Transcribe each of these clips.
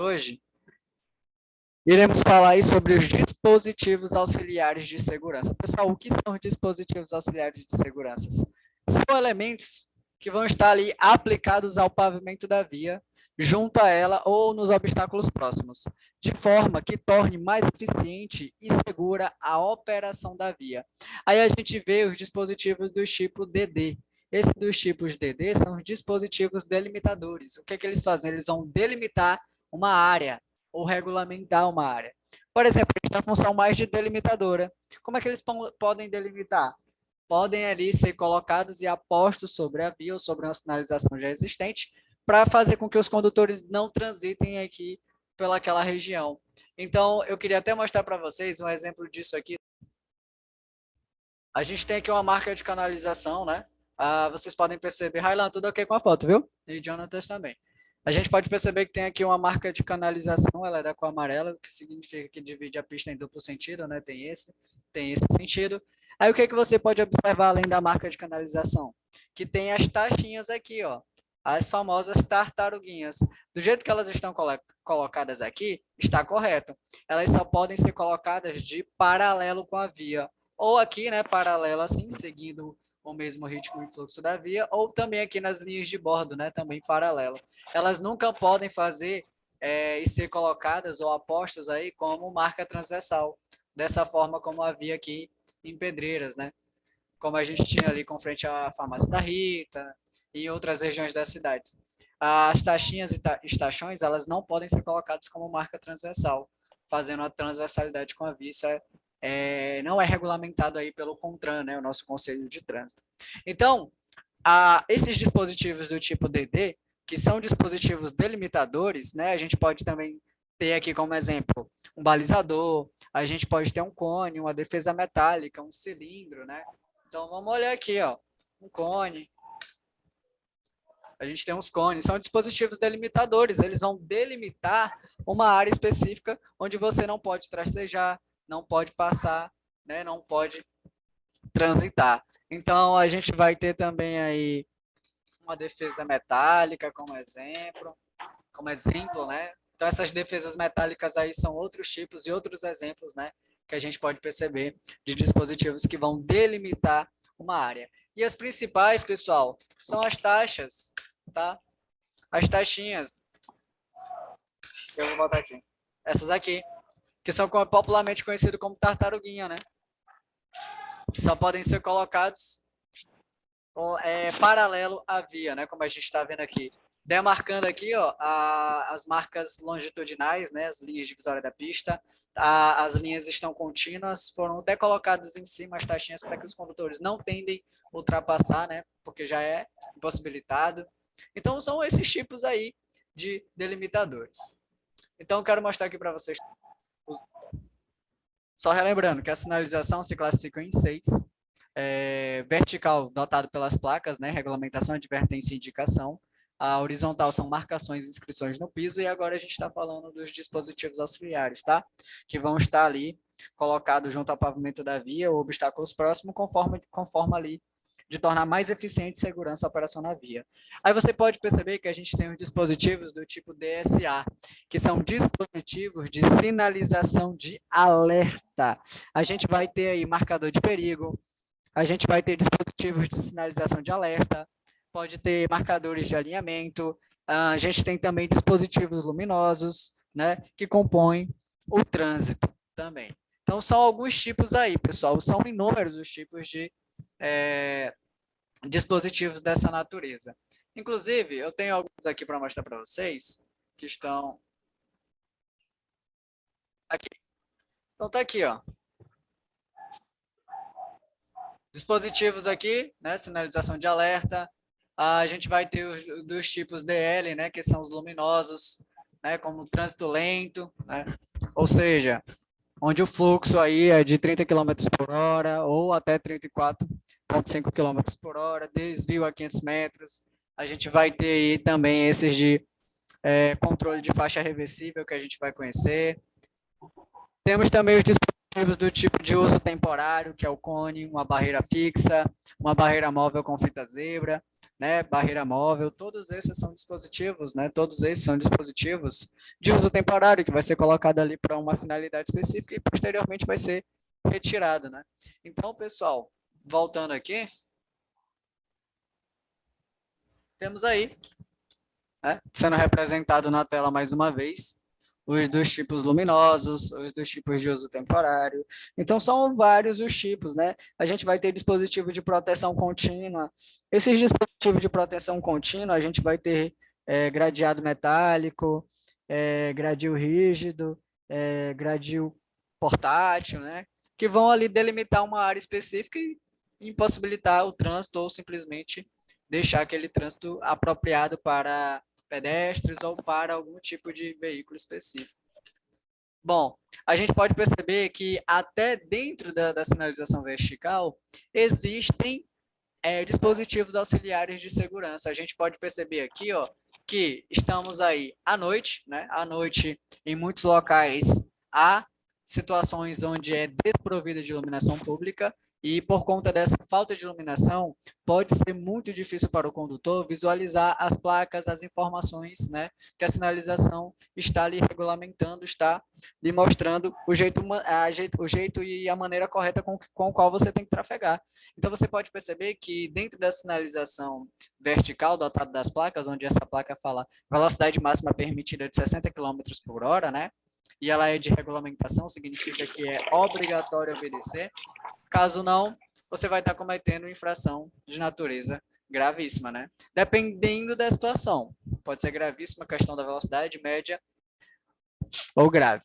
hoje, iremos falar aí sobre os dispositivos auxiliares de segurança. Pessoal, o que são os dispositivos auxiliares de segurança? São elementos que vão estar ali aplicados ao pavimento da via, junto a ela ou nos obstáculos próximos, de forma que torne mais eficiente e segura a operação da via. Aí a gente vê os dispositivos do tipo DD. Esses dos tipos DD são os dispositivos delimitadores. O que é que eles fazem? Eles vão delimitar uma área ou regulamentar uma área. Por exemplo, a gente tem a função mais de delimitadora. Como é que eles podem delimitar? Podem ali ser colocados e apostos sobre a via ou sobre uma sinalização já existente para fazer com que os condutores não transitem aqui pelaquela região. Então, eu queria até mostrar para vocês um exemplo disso aqui. A gente tem aqui uma marca de canalização, né? Vocês podem perceber, Railan, tudo ok com a foto, viu? E Jonatas também. A gente pode perceber que tem aqui uma marca de canalização, ela é da cor amarela, o que significa que divide a pista em duplo sentido, né? Tem esse sentido. Aí o que você pode observar além da marca de canalização? Que tem as taxinhas aqui, ó, as famosas tartaruguinhas. Do jeito que elas estão colocadas aqui, está correto. Elas só podem ser colocadas de paralelo com a via. Ou aqui, né, paralelo assim, seguindo o mesmo ritmo e fluxo da via, ou também aqui nas linhas de bordo, né, também paralelo. Elas nunca podem fazer e ser colocadas ou apostas aí como marca transversal, dessa forma como havia aqui em Pedreiras, né? Como a gente tinha ali com frente à farmácia da Rita e em outras regiões das cidades. As taxinhas e estações, elas não podem ser colocadas como marca transversal, fazendo a transversalidade com a via. Isso não é regulamentado aí pelo CONTRAN, né, o nosso Conselho de Trânsito. Então, esses dispositivos do tipo DD, que são dispositivos delimitadores, né, a gente pode também ter aqui como exemplo um balizador, a gente pode ter um cone, uma defesa metálica, um cilindro, né? Então, vamos olhar aqui, ó, um cone. A gente tem uns cones, são dispositivos delimitadores, eles vão delimitar uma área específica onde você não pode tracejar, não pode passar, né, não pode transitar. Então, a gente vai ter também aí uma defesa metálica como exemplo, né? Então, essas defesas metálicas aí são outros tipos e outros exemplos, né, que a gente pode perceber de dispositivos que vão delimitar uma área. E as principais, pessoal, são as taxas, tá? As taxinhas. Eu vou botar aqui. Essas aqui, que são popularmente conhecidas como tartaruguinha, né? Só podem ser colocados paralelo à via, né? Como a gente está vendo aqui. Demarcando aqui, ó, as marcas longitudinais, né? As linhas divisórias da pista. As linhas estão contínuas, foram até colocadas em cima as taxinhas para que os condutores não tendem a ultrapassar, né? Porque já é impossibilitado. Então, são esses tipos aí de delimitadores. Então, eu quero mostrar aqui para vocês. Só relembrando que a sinalização se classifica em 6. Vertical, dotado pelas placas, né? Regulamentação, advertência e indicação. A horizontal são marcações e inscrições no piso. E agora a gente está falando dos dispositivos auxiliares, tá? Que vão estar ali colocados junto ao pavimento da via ou obstáculos próximos, conforme ali de tornar mais eficiente e segurança a operação na via. Aí você pode perceber que a gente tem os dispositivos do tipo DSA, que são dispositivos de sinalização de alerta. A gente vai ter aí marcador de perigo, a gente vai ter dispositivos de sinalização de alerta, pode ter marcadores de alinhamento, a gente tem também dispositivos luminosos, né, que compõem o trânsito também. Então, são alguns tipos aí, pessoal, são inúmeros os tipos de dispositivos dessa natureza. Inclusive, eu tenho alguns aqui para mostrar para vocês, que estão aqui. Então, tá aqui, ó. Dispositivos aqui, né, sinalização de alerta. A gente vai ter os dos tipos DL, né, que são os luminosos, né, como trânsito lento, né, ou seja, onde o fluxo aí é de 30 km por hora ou até 34,5 km por hora, desvio a 500 metros. A gente vai ter aí também esses de controle de faixa reversível, que a gente vai conhecer. Temos também os dispositivos do tipo de uso temporário, que é o cone, uma barreira fixa, uma barreira móvel com fita zebra, né, barreira móvel, todos esses são dispositivos, né, todos esses são dispositivos de uso temporário, que vai ser colocado ali para uma finalidade específica e posteriormente vai ser retirado, né. Então, pessoal, voltando aqui, temos aí, né, sendo representado na tela mais uma vez, os dos tipos luminosos, os dos tipos de uso temporário. Então, são vários os tipos, né? A gente vai ter dispositivo de proteção contínua. Esses dispositivos de proteção contínua, a gente vai ter gradeado metálico, gradil rígido, gradil portátil, né? Que vão ali delimitar uma área específica e impossibilitar o trânsito ou simplesmente deixar aquele trânsito apropriado para pedestres ou para algum tipo de veículo específico. Bom, a gente pode perceber que até dentro da sinalização vertical existem dispositivos auxiliares de segurança. A gente pode perceber aqui, ó, que estamos aí à noite, né? À noite, em muitos locais, há situações onde é desprovida de iluminação pública e, por conta dessa falta de iluminação, pode ser muito difícil para o condutor visualizar as placas, as informações, né, que a sinalização está ali regulamentando, está lhe mostrando o jeito e a maneira correta com o qual você tem que trafegar. Então, você pode perceber que dentro da sinalização vertical dotada das placas, onde essa placa fala velocidade máxima permitida de 60 km por hora, né? E ela é de regulamentação, significa que é obrigatório obedecer. Caso não, você vai estar cometendo infração de natureza gravíssima, né? Dependendo da situação. Pode ser gravíssima a questão da velocidade média ou grave.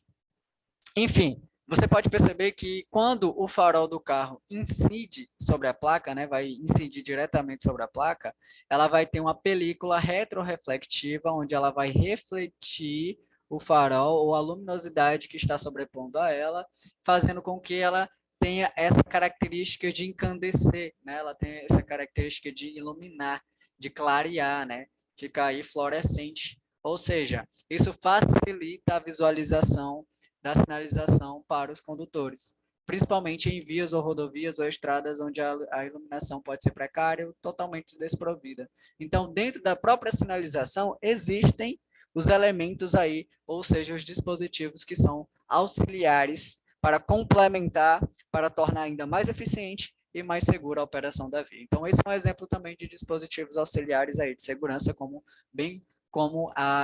Enfim, você pode perceber que quando o farol do carro incide sobre a placa, né, vai incidir diretamente sobre a placa, ela vai ter uma película retroreflectiva, onde ela vai refletir o farol ou a luminosidade que está sobrepondo a ela, fazendo com que ela tenha essa característica de encandecer, né? Ela tem essa característica de iluminar, de clarear, né? Ficar aí fluorescente. Ou seja, isso facilita a visualização da sinalização para os condutores, principalmente em vias ou rodovias ou estradas onde a iluminação pode ser precária ou totalmente desprovida. Então, dentro da própria sinalização, existem os elementos aí, ou seja, os dispositivos que são auxiliares para complementar, para tornar ainda mais eficiente e mais segura a operação da via. Então, esse é um exemplo também de dispositivos auxiliares aí de segurança, como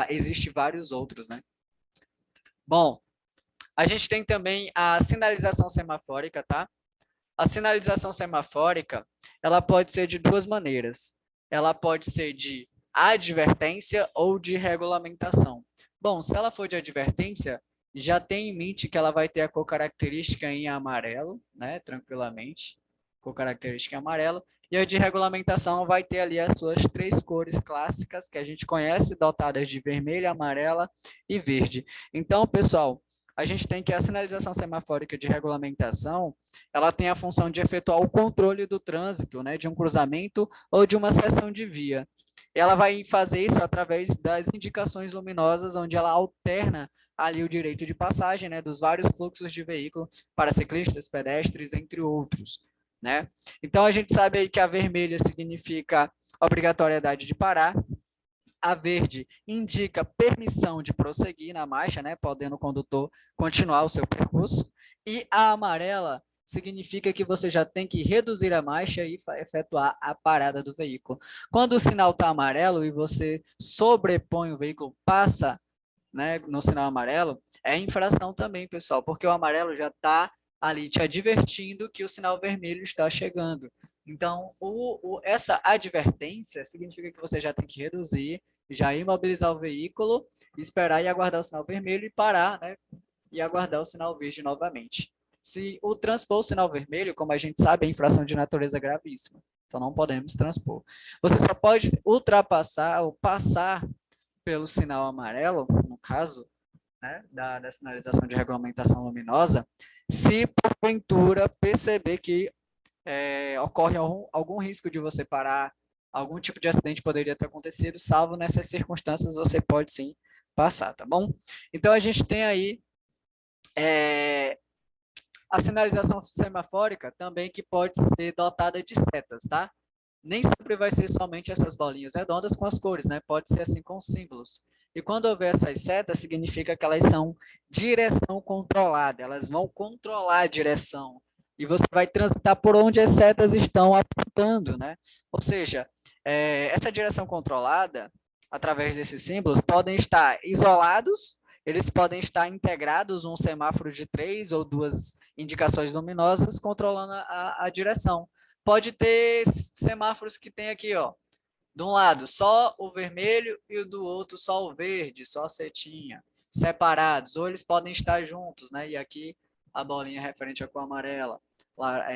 existe vários outros, né? Bom, a gente tem também a sinalização semafórica, tá? A sinalização semafórica, ela pode ser de duas maneiras. Ela pode ser de advertência ou de regulamentação. Bom, se ela for de advertência, já tem em mente que ela vai ter a cor característica em amarelo, né? Tranquilamente, cor característica em amarelo. E a de regulamentação vai ter ali as suas três cores clássicas que a gente conhece, dotadas de vermelho, amarela e verde. Então, pessoal, a gente tem que a sinalização semafórica de regulamentação, ela tem a função de efetuar o controle do trânsito, né, de um cruzamento ou de uma seção de via. Ela vai fazer isso através das indicações luminosas, onde ela alterna ali o direito de passagem, né, dos vários fluxos de veículo para ciclistas, pedestres, entre outros, né? Então, a gente sabe aí que a vermelha significa obrigatoriedade de parar, a verde indica permissão de prosseguir na marcha, né, podendo o condutor continuar o seu percurso, e a amarela significa que você já tem que reduzir a marcha e efetuar a parada do veículo. Quando o sinal está amarelo e você sobrepõe o veículo, passa, né, no sinal amarelo, é infração também, pessoal, porque o amarelo já está ali te advertindo que o sinal vermelho está chegando. Então, essa advertência significa que você já tem que reduzir, já imobilizar o veículo, esperar e aguardar o sinal vermelho e parar, né, e aguardar o sinal verde novamente. Se o transpor o sinal vermelho, como a gente sabe, é infração de natureza gravíssima. Então, não podemos transpor. Você só pode ultrapassar ou passar pelo sinal amarelo, no caso, né, da sinalização de regulamentação luminosa, se porventura perceber que ocorre algum risco de você parar, algum tipo de acidente poderia ter acontecido, salvo nessas circunstâncias você pode sim passar, tá bom? Então a gente tem aí a sinalização semafórica também que pode ser dotada de setas, tá? nem sempre vai ser somente essas bolinhas redondas com as cores, né? Pode ser assim com símbolos. E quando houver essas setas, significa que elas são direção controlada, elas vão controlar a direção. E você vai transitar por onde as setas estão apontando, né? Ou seja, essa direção controlada, através desses símbolos, podem estar isolados, eles podem estar integrados um semáforo de 3 ou 2 indicações luminosas controlando a direção. Pode ter semáforos que tem aqui, ó, de um lado só o vermelho e do outro só o verde, só a setinha, separados, ou eles podem estar juntos, né? E aqui a bolinha referente à cor amarela, lá,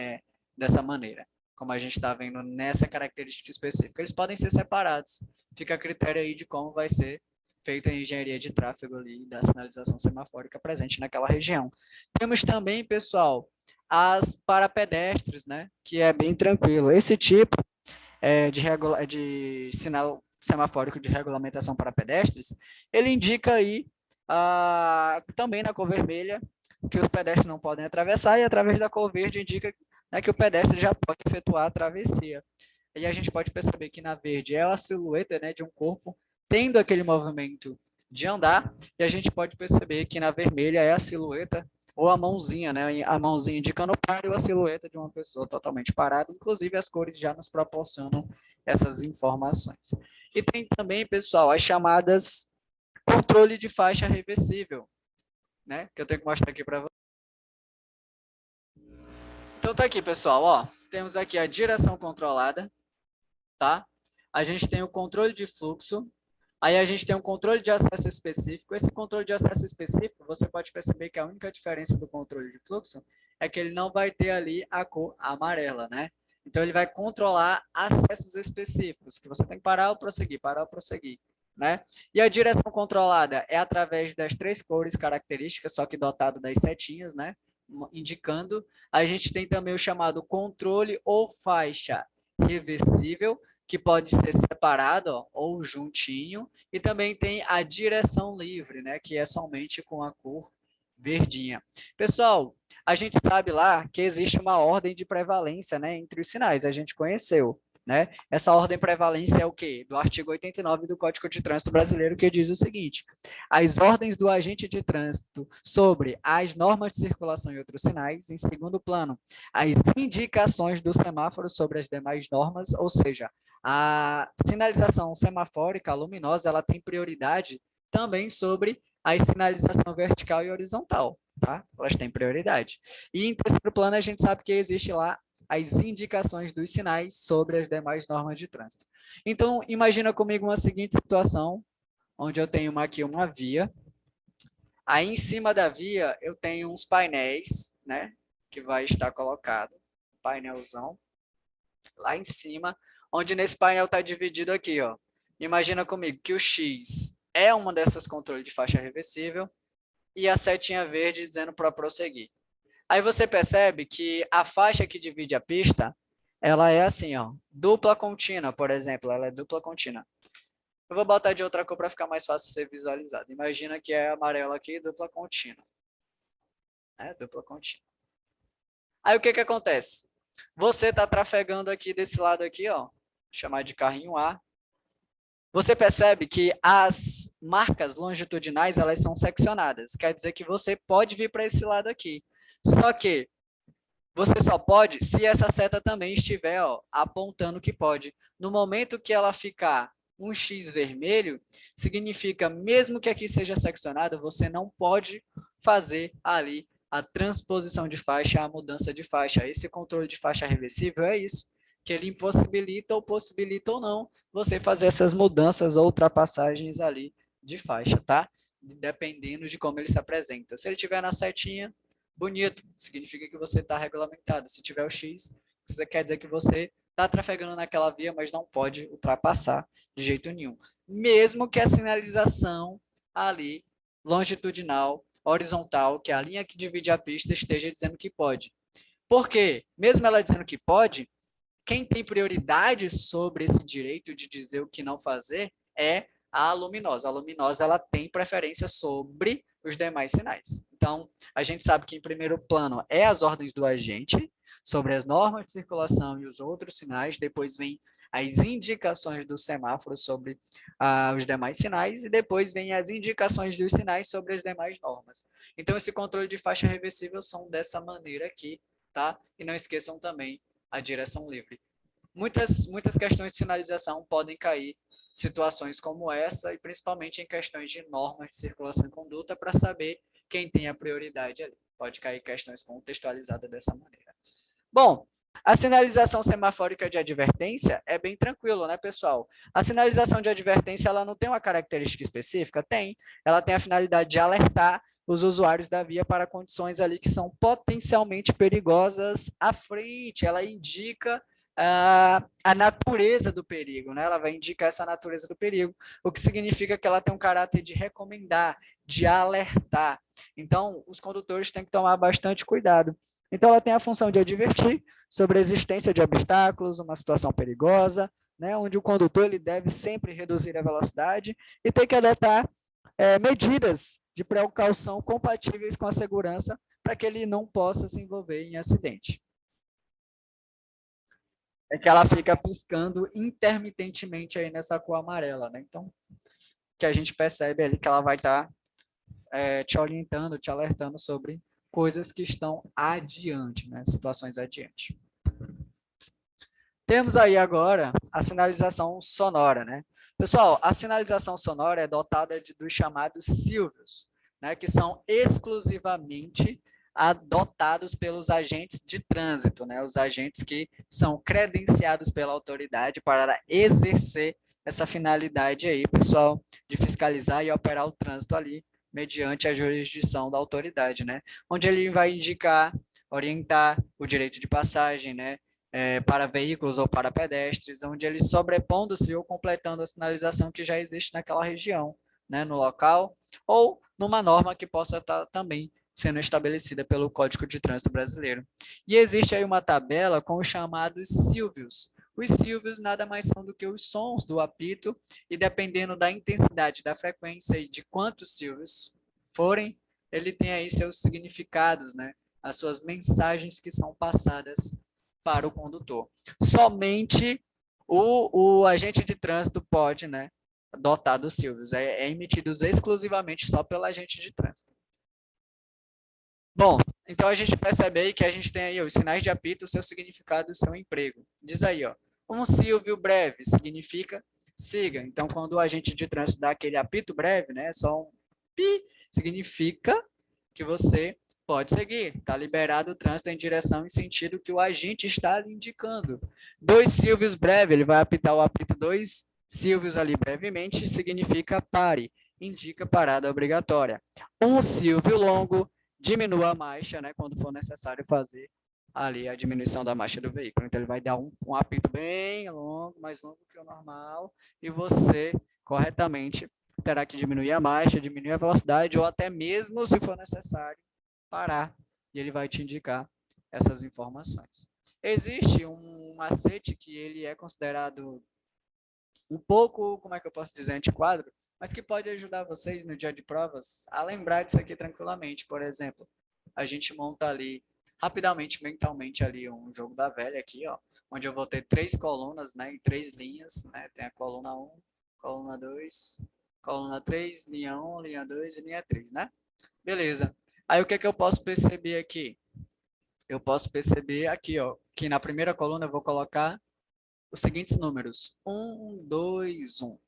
dessa maneira, como a gente está vendo nessa característica específica. Eles podem ser separados, fica a critério aí de como vai ser feita a engenharia de tráfego ali da sinalização semafórica presente naquela região. Temos também, pessoal, as para pedestres, né? Que é bem tranquilo. Esse tipo de sinal semafórico de regulamentação para pedestres, ele indica aí também na cor vermelha que os pedestres não podem atravessar e através da cor verde indica, né, que o pedestre já pode efetuar a travessia. E a gente pode perceber que na verde é a silhueta, né, de um corpo tendo aquele movimento de andar, e a gente pode perceber que na vermelha é a silhueta ou a mãozinha, né? A mãozinha indicando o paro e a silhueta de uma pessoa totalmente parada. Inclusive, as cores já nos proporcionam essas informações. E tem também, pessoal, as chamadas controle de faixa reversível, né? Que eu tenho que mostrar aqui para vocês. Então, tá aqui, pessoal, ó. Temos aqui a direção controlada, tá? A gente tem o controle de fluxo. Aí a gente tem um controle de acesso específico. Esse controle de acesso específico, você pode perceber que a única diferença do controle de fluxo é que ele não vai ter ali a cor amarela, né? Então, ele vai controlar acessos específicos, que você tem que parar ou prosseguir, né? E a direção controlada é através das 3 cores características, só que dotado das setinhas, né? Indicando. A gente tem também o chamado controle ou faixa reversível, que pode ser separado, ó, ou juntinho, e também tem a direção livre, né, que é somente com a cor verdinha. Pessoal, a gente sabe lá que existe uma ordem de prevalência, né, entre os sinais, a gente conheceu, né? Essa ordem de prevalência é o quê? Do artigo 89 do Código de Trânsito Brasileiro, que diz o seguinte: as ordens do agente de trânsito sobre as normas de circulação e outros sinais, em segundo plano, as indicações do semáforo sobre as demais normas, ou seja, a sinalização semafórica luminosa, ela tem prioridade também sobre a sinalização vertical e horizontal, tá? Elas têm prioridade. E em terceiro plano, a gente sabe que existe lá as indicações dos sinais sobre as demais normas de trânsito. Então, imagina comigo uma seguinte situação, onde eu tenho aqui uma via, aí em cima da via eu tenho uns painéis, né, que vai estar colocado, painelzão, lá em cima, onde nesse painel está dividido aqui, ó. Imagina comigo que o X é uma dessas controles de faixa reversível e a setinha verde dizendo para prosseguir. Aí você percebe que a faixa que divide a pista, ela é assim, ó, dupla contínua, por exemplo, ela é dupla contínua. Eu vou botar de outra cor para ficar mais fácil de ser visualizado. Imagina que é amarelo aqui, dupla contínua. Dupla contínua. Aí o que que acontece? Você está trafegando aqui desse lado aqui, ó, chamar de carrinho A. Você percebe que as marcas longitudinais, elas são seccionadas. Quer dizer que você pode vir para esse lado aqui. Só que você só pode se essa seta também estiver, ó, apontando que pode. No momento que ela ficar um X vermelho, significa, mesmo que aqui seja seccionado, você não pode fazer ali a transposição de faixa, a mudança de faixa. Esse controle de faixa reversível é isso, que ele impossibilita ou possibilita ou não você fazer essas mudanças ou ultrapassagens ali de faixa, tá? Dependendo de como ele se apresenta. Se ele estiver na setinha, bonito, significa que você está regulamentado. Se tiver o X, isso quer dizer que você está trafegando naquela via, mas não pode ultrapassar de jeito nenhum. Mesmo que a sinalização ali, longitudinal, horizontal, que é a linha que divide a pista, esteja dizendo que pode. Por quê? Mesmo ela dizendo que pode, quem tem prioridade sobre esse direito de dizer o que não fazer é a luminosa. A luminosa, ela tem preferência sobre os demais sinais. Então, a gente sabe que em primeiro plano é as ordens do agente sobre as normas de circulação e os outros sinais, depois vem as indicações do semáforo sobre os demais sinais e depois vem as indicações dos sinais sobre as demais normas. Então, esse controle de faixa reversível são dessa maneira aqui, tá? E não esqueçam também a direção livre. Muitas questões de sinalização podem cair situações como essa, e principalmente em questões de normas de circulação e conduta, para saber quem tem a prioridade ali. Pode cair questões contextualizadas dessa maneira. Bom, a sinalização semafórica de advertência é bem tranquilo, né, pessoal? A sinalização de advertência, ela não tem uma característica específica? Tem. Ela tem a finalidade de alertar os usuários da via para condições ali que são potencialmente perigosas à frente. Ela indica a natureza do perigo, né? Ela vai indicar essa natureza do perigo, o que significa que ela tem um caráter de recomendar, de alertar. Então, os condutores têm que tomar bastante cuidado. Então, ela tem a função de advertir sobre a existência de obstáculos, uma situação perigosa, né, onde o condutor ele deve sempre reduzir a velocidade e tem que adotar medidas de precaução compatíveis com a segurança para que ele não possa se envolver em acidente. É que ela fica piscando intermitentemente aí nessa cor amarela, né? Então, que a gente percebe ali que ela vai estar te orientando, te alertando sobre coisas que estão adiante, né? Situações adiante. Temos aí agora a sinalização sonora, né? Pessoal, a sinalização sonora é dotada dos chamados sílvios, né? Que são exclusivamente adotados pelos agentes de trânsito, né? Os agentes que são credenciados pela autoridade para exercer essa finalidade aí, pessoal, de fiscalizar e operar o trânsito ali, mediante a jurisdição da autoridade, né? Onde ele vai indicar, orientar o direito de passagem, né? Para veículos ou para pedestres, onde ele sobrepondo-se ou completando a sinalização que já existe naquela região, né? No local, ou numa norma que possa estar também sendo estabelecida pelo Código de Trânsito Brasileiro. E existe aí uma tabela com os chamados sílvios. Os sílvios nada mais são do que os sons do apito, e dependendo da intensidade, da frequência e de quantos sílvios forem, ele tem aí seus significados, né? As suas mensagens que são passadas para o condutor. Somente o agente de trânsito pode, né, dotar dos sílvios. É emitidos exclusivamente só pelo agente de trânsito. Bom, então a gente percebe aí que a gente tem aí os sinais de apito, o seu significado e o seu emprego. Diz aí, ó, um sílvio breve significa siga. Então, quando o agente de trânsito dá aquele apito breve, né, só um pi, significa que você pode seguir. Está liberado o trânsito em direção e sentido que o agente está lhe indicando. Dois sílvios breves, ele vai apitar o apito dois sílvios ali brevemente, significa pare, indica parada obrigatória. Um sílvio longo, diminua a marcha, né, quando for necessário fazer ali a diminuição da marcha do veículo. Então, ele vai dar um apito bem longo, mais longo que o normal, e você, corretamente, terá que diminuir a marcha, diminuir a velocidade, ou até mesmo, se for necessário, parar, e ele vai te indicar essas informações. Existe um macete que ele é considerado um pouco, como é que eu posso dizer, antiquado, mas que pode ajudar vocês no dia de provas a lembrar disso aqui tranquilamente. Por exemplo, a gente monta ali, rapidamente, mentalmente, ali um jogo da velha aqui, ó, onde eu vou ter 3 colunas, né, em 3 linhas, né, tem a coluna 1, coluna 2, coluna 3, linha 1, linha 2 e linha 3, né? Beleza. Aí o que é que eu posso perceber aqui? Eu posso perceber aqui, ó, que na primeira coluna eu vou colocar os seguintes números: 1, 2, 1.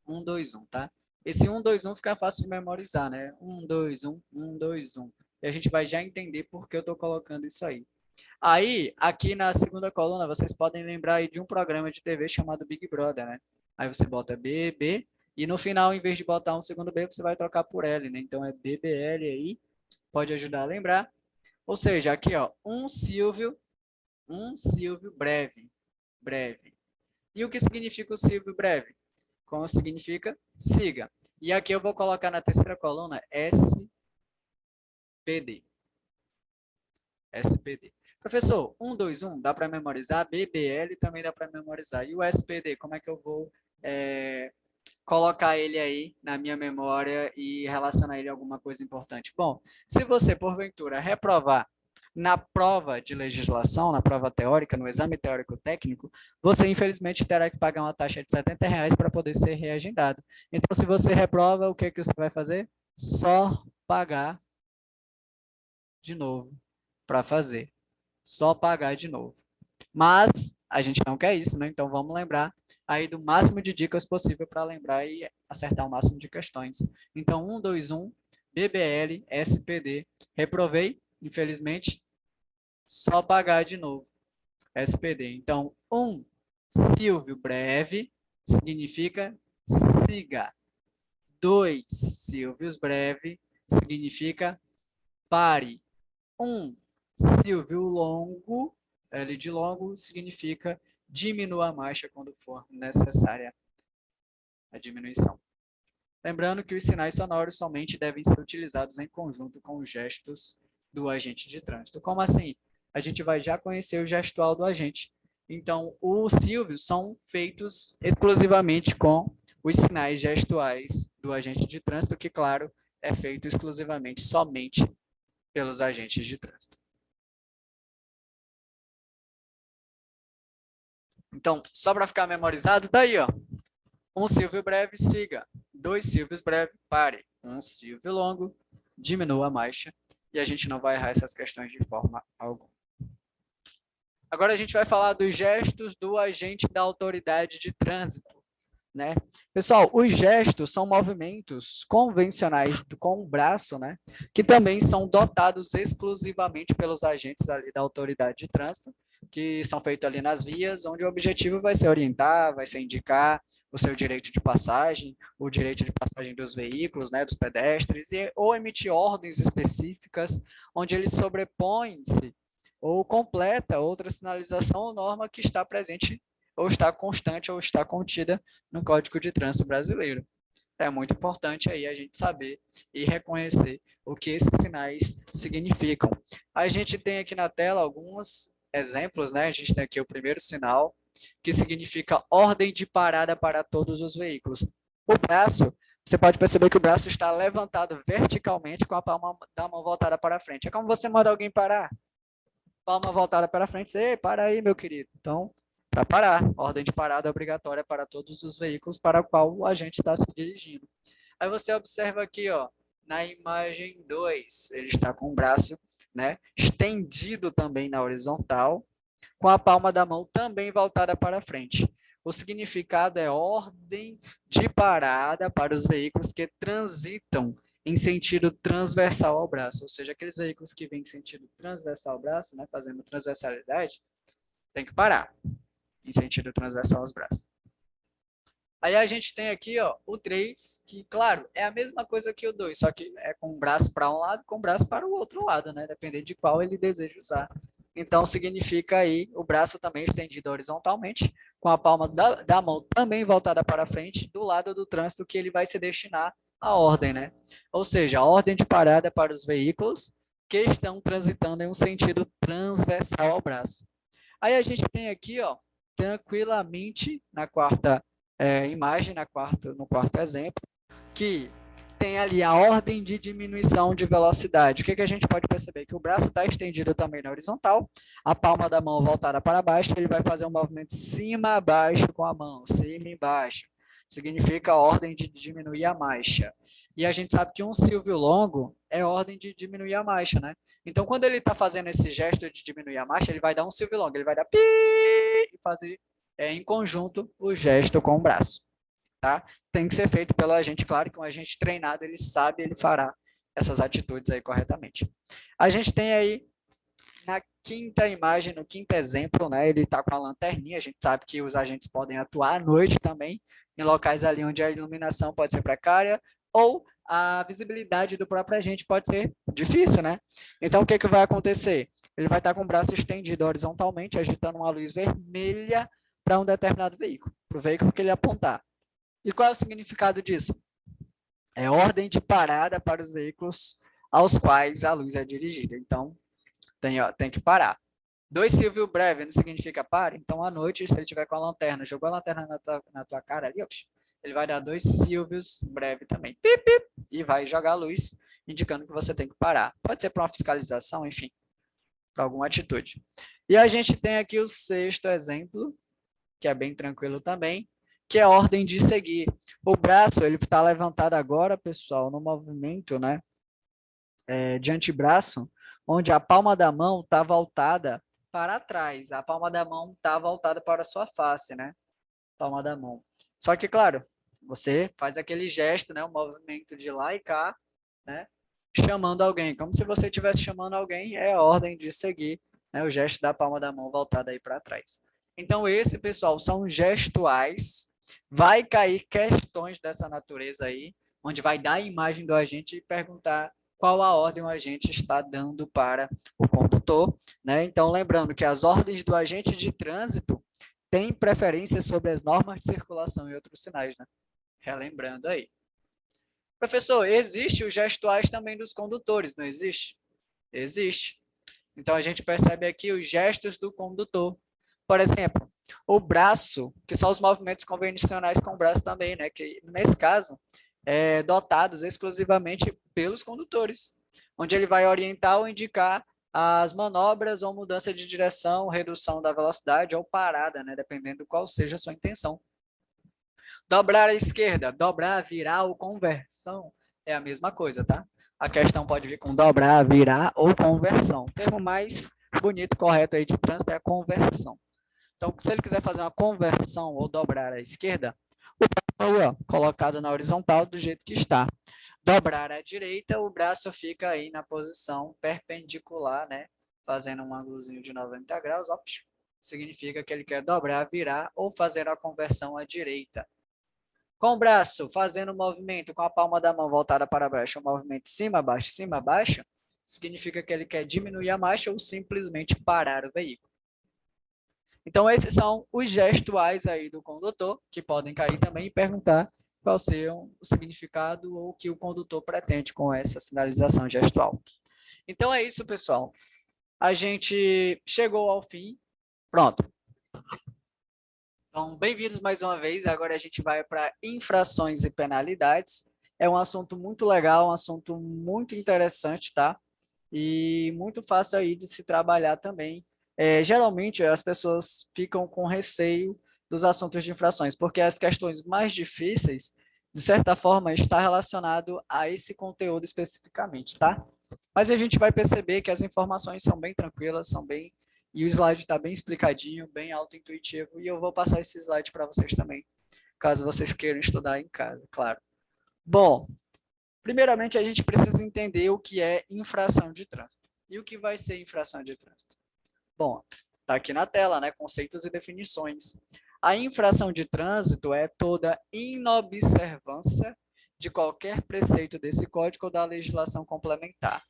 1, 2, 1, tá? Esse 1, 2, 1 fica fácil de memorizar, né? 1, 2, 1, 1, 2, 1. E a gente vai já entender por que eu estou colocando isso aí. Aí, aqui na segunda coluna, vocês podem lembrar aí de um programa de TV chamado Big Brother, né? Aí você bota B, B, e no final, em vez de botar um segundo B, você vai trocar por L, né? Então é BBL aí, pode ajudar a lembrar. Ou seja, aqui, ó, um sílvio breve, breve. E o que significa o sílvio breve? Como significa? Siga. E aqui eu vou colocar na terceira coluna SPD. SPD. Professor, 1, 2, 1, dá para memorizar? BBL também dá para memorizar. E o SPD, como é que eu vou colocar ele aí na minha memória e relacionar ele a alguma coisa importante? Bom, se você, porventura, reprovar Na prova de legislação, na prova teórica, no exame teórico técnico, você infelizmente terá que pagar uma taxa de R$ 70 para poder ser reagendado. Então, se você reprova, o que que você vai fazer? Só pagar de novo para fazer. Só pagar de novo. Mas a gente não quer isso, né? Então vamos lembrar aí do máximo de dicas possível para lembrar e acertar o máximo de questões. Então 121, BBL, SPD, reprovei, infelizmente, só pagar de novo, SPD. Então Silvio breve significa siga. 2 Silvios breve significa pare. 1 Silvio longo, L de longo, significa diminua a marcha quando for necessária a diminuição. Lembrando que os sinais sonoros somente devem ser utilizados em conjunto com os gestos do agente de trânsito. Como assim? A gente vai já conhecer o gestual do agente. Então, os Silvios são feitos exclusivamente com os sinais gestuais do agente de trânsito, que, claro, é feito exclusivamente somente pelos agentes de trânsito. Então, só para ficar memorizado, daí, ó. 1 Silvio breve, siga. 2 Silvios breve, pare. 1 Silvio longo, diminua a marcha. E a gente não vai errar essas questões de forma alguma. Agora a gente vai falar dos gestos do agente da autoridade de trânsito, né? Pessoal, os gestos são movimentos convencionais com o braço, né? Que também são dotados exclusivamente pelos agentes ali da autoridade de trânsito, que são feitos ali nas vias, onde o objetivo vai ser orientar, vai ser indicar o seu direito de passagem, o direito de passagem dos veículos, né, dos pedestres, ou emitir ordens específicas, onde ele sobrepõe-se ou completa outra sinalização ou norma que está presente, ou está constante, ou está contida no Código de Trânsito Brasileiro. É muito importante aí a gente saber e reconhecer o que esses sinais significam. A gente tem aqui na tela alguns exemplos, né? A gente tem aqui o primeiro sinal, que significa ordem de parada para todos os veículos. O braço, você pode perceber que o braço está levantado verticalmente com a palma da mão voltada para frente. É como você manda alguém parar. Palma voltada para frente, ei, para aí, meu querido. Então, para parar, ordem de parada obrigatória para todos os veículos para o qual o agente está se dirigindo. Aí você observa aqui, ó, na imagem 2, ele está com o braço, né, estendido também na horizontal, com a palma da mão também voltada para frente. O significado é ordem de parada para os veículos que transitam em sentido transversal ao braço, ou seja, aqueles veículos que vêm em sentido transversal ao braço, né, fazendo transversalidade, tem que parar em sentido transversal aos braços. Aí a gente tem aqui, ó, o 3, que, claro, é a mesma coisa que o 2, só que é com o braço para um lado, com o braço para o outro lado, né, dependendo de qual ele deseja usar. Então, significa aí o braço também estendido horizontalmente, com a palma da mão também voltada para frente, do lado do trânsito que ele vai se destinar à ordem, né? Ou seja, a ordem de parada para os veículos que estão transitando em um sentido transversal ao braço. Aí a gente tem aqui, ó, tranquilamente, na quarta imagem, no quarto exemplo, que tem ali a ordem de diminuição de velocidade. O que a gente pode perceber? Que o braço está estendido também na horizontal, a palma da mão voltada para baixo, ele vai fazer um movimento cima a baixo com a mão, cima e baixo. Significa a ordem de diminuir a marcha. E a gente sabe que um Silvio longo é ordem de diminuir a marcha, né? Então, quando ele está fazendo esse gesto de diminuir a marcha, ele vai dar um Silvio longo, ele vai dar pi e fazer em conjunto o gesto com o braço. Tá? Tem que ser feito pelo agente, claro que um agente treinado, ele sabe, ele fará essas atitudes aí corretamente. A gente tem aí, na quinta imagem, no quinto exemplo, né, ele está com a lanterninha, a gente sabe que os agentes podem atuar à noite também, em locais ali onde a iluminação pode ser precária, ou a visibilidade do próprio agente pode ser difícil, né? Então, o que vai acontecer? Ele vai estar com o braço estendido horizontalmente, agitando uma luz vermelha para um determinado veículo, para o veículo que ele apontar. E qual é o significado disso? É ordem de parada para os veículos aos quais a luz é dirigida. Então, tem que parar. 2 Silvio breve não significa pare. Então, à noite, se ele tiver com a lanterna, jogou a lanterna na tua cara ali, ele vai dar 2 Silvios breve também. Pip, pip, e vai jogar a luz, indicando que você tem que parar. Pode ser para uma fiscalização, enfim. para alguma atitude. E a gente tem aqui o sexto exemplo, que é bem tranquilo também, que é a ordem de seguir. O braço, ele está levantado agora, pessoal, no movimento, né, de antebraço, onde a palma da mão está voltada para trás. A palma da mão está voltada para a sua face, né? Palma da mão. Só que, claro, você faz aquele gesto, né, o movimento de lá e cá, né, chamando alguém, como se você estivesse chamando alguém, é a ordem de seguir, né, o gesto da palma da mão voltada aí para trás. Então, esse, pessoal, são gestuais. Vai cair questões dessa natureza aí, onde vai dar a imagem do agente e perguntar qual a ordem o agente está dando para o condutor, né? Então, lembrando que as ordens do agente de trânsito têm preferência sobre as normas de circulação e outros sinais, né? Relembrando aí. Professor, existe os gestuais também dos condutores, não existe? Existe. Então, a gente percebe aqui os gestos do condutor. Por exemplo, o braço, que são os movimentos convencionais com o braço também, né? Que, nesse caso, dotados exclusivamente pelos condutores, onde ele vai orientar ou indicar as manobras ou mudança de direção, redução da velocidade ou parada, né? Dependendo qual seja a sua intenção. Dobrar à esquerda, dobrar, virar ou conversão é a mesma coisa, tá? A questão pode vir com dobrar, virar ou conversão. O termo mais bonito, correto aí de trânsito é a conversão. Então, se ele quiser fazer uma conversão ou dobrar à esquerda, o braço colocado na horizontal do jeito que está. Dobrar à direita, o braço fica aí na posição perpendicular, né? Fazendo um ângulozinho de 90 graus, ó, significa que ele quer dobrar, virar ou fazer a conversão à direita. Com o braço, fazendo o movimento com a palma da mão voltada para baixo, o movimento cima, baixo, significa que ele quer diminuir a marcha ou simplesmente parar o veículo. Então, esses são os gestuais aí do condutor, que podem cair também e perguntar qual seja o significado ou o que o condutor pretende com essa sinalização gestual. Então, é isso, pessoal. A gente chegou ao fim. Pronto. Então, bem-vindos mais uma vez. Agora a gente vai para infrações e penalidades. É um assunto muito legal, um assunto muito interessante, tá? E muito fácil aí de se trabalhar também. Geralmente, as pessoas ficam com receio dos assuntos de infrações, porque as questões mais difíceis, de certa forma, está relacionado a esse conteúdo especificamente, tá? Mas a gente vai perceber que as informações são bem tranquilas, são bem... E o slide está bem explicadinho, bem auto-intuitivo, e eu vou passar esse slide para vocês também, caso vocês queiram estudar em casa, claro. Bom, primeiramente a gente precisa entender o que é infração de trânsito. E o que vai ser infração de trânsito? Bom, está aqui na tela, né? Conceitos e definições. A infração de trânsito é toda inobservância de qualquer preceito desse código ou da legislação complementar.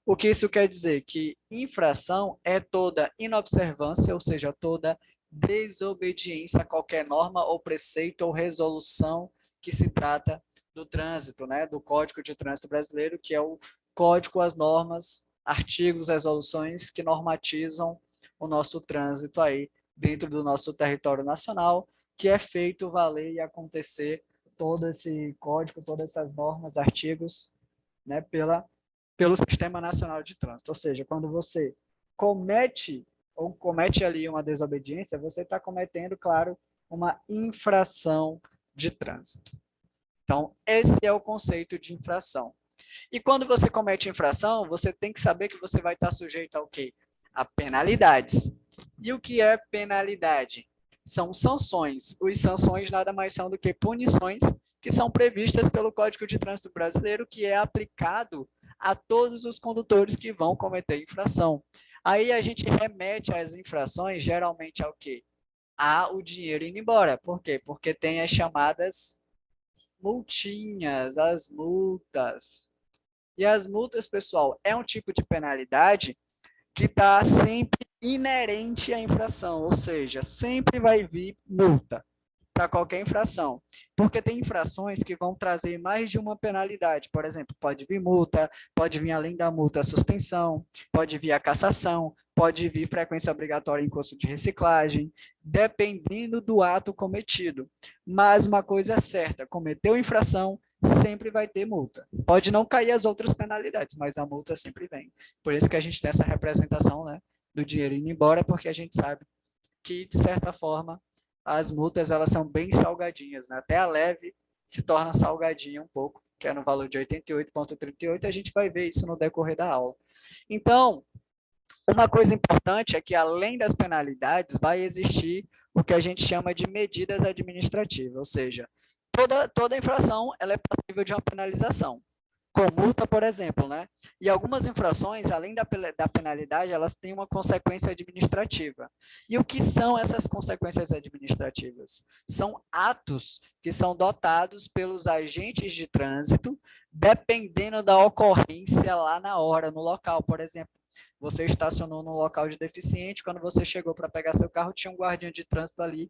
O que isso quer dizer? Que infração é toda inobservância, ou seja, toda desobediência a qualquer norma ou preceito ou resolução que se trata do trânsito, né? Do Código de Trânsito Brasileiro, que é o código, as normas, artigos, resoluções que normatizam o nosso trânsito aí dentro do nosso território nacional, que é feito valer e acontecer todo esse código, todas essas normas, artigos, né, pelo Sistema Nacional de Trânsito. Ou seja, quando você comete ali uma desobediência, você está cometendo, claro, uma infração de trânsito. Então, esse é o conceito de infração. E quando você comete infração, você tem que saber que você vai estar sujeito ao quê? A penalidades. E o que é penalidade? São sanções. Os sanções nada mais são do que punições que são previstas pelo Código de Trânsito Brasileiro, que é aplicado a todos os condutores que vão cometer infração. Aí a gente remete às infrações, geralmente ao quê? O dinheiro indo embora. Por quê? Porque tem as chamadas multinhas, as multas. E as multas, pessoal, é um tipo de penalidade que está sempre inerente à infração, ou seja, sempre vai vir multa para qualquer infração, porque tem infrações que vão trazer mais de uma penalidade. Por exemplo, pode vir multa, pode vir além da multa a suspensão, pode vir a cassação, pode vir frequência obrigatória em curso de reciclagem, dependendo do ato cometido. Mas uma coisa é certa, cometeu infração, sempre vai ter multa. Pode não cair as outras penalidades, mas a multa sempre vem. Por isso que a gente tem essa representação, né, do dinheiro indo embora, porque a gente sabe que, de certa forma, as multas elas são bem salgadinhas, né? Até a leve se torna salgadinha um pouco, que é no valor de 88,38, a gente vai ver isso no decorrer da aula. Então, uma coisa importante é que, além das penalidades, vai existir o que a gente chama de medidas administrativas, ou seja, toda infração ela é passível de uma penalização, com multa, por exemplo, né? E algumas infrações, além da penalidade, elas têm uma consequência administrativa. E o que são essas consequências administrativas? São atos que são dotados pelos agentes de trânsito, dependendo da ocorrência lá na hora, no local, por exemplo. Você estacionou num local de deficiente, quando você chegou para pegar seu carro, tinha um guardião de trânsito ali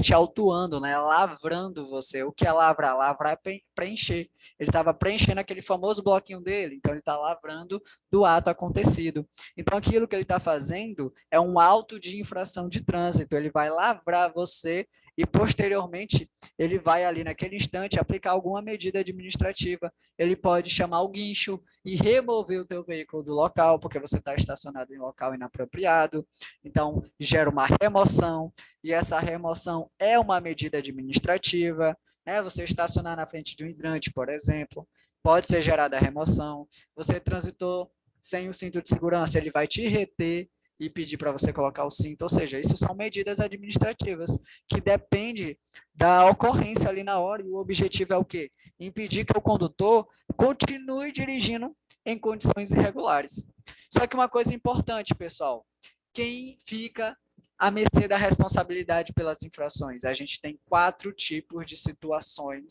te autuando, né? Lavrando você. O que é lavrar? Lavrar é preencher. Ele estava preenchendo aquele famoso bloquinho dele, então ele está lavrando do ato acontecido. Então, aquilo que ele está fazendo é um auto de infração de trânsito. Ele vai lavrar você e, posteriormente, ele vai ali, naquele instante, aplicar alguma medida administrativa. Ele pode chamar o guincho e remover o teu veículo do local, porque você está estacionado em local inapropriado. Então, gera uma remoção, e essa remoção é uma medida administrativa. Você estacionar na frente de um hidrante, por exemplo, pode ser gerada a remoção. Você transitou sem o cinto de segurança, ele vai te reter e pedir para você colocar o cinto, ou seja, isso são medidas administrativas que dependem da ocorrência ali na hora, e o objetivo é o quê? Impedir que o condutor continue dirigindo em condições irregulares. Só que uma coisa importante, pessoal, quem fica à mercê da responsabilidade pelas infrações? A gente tem 4 tipos de situações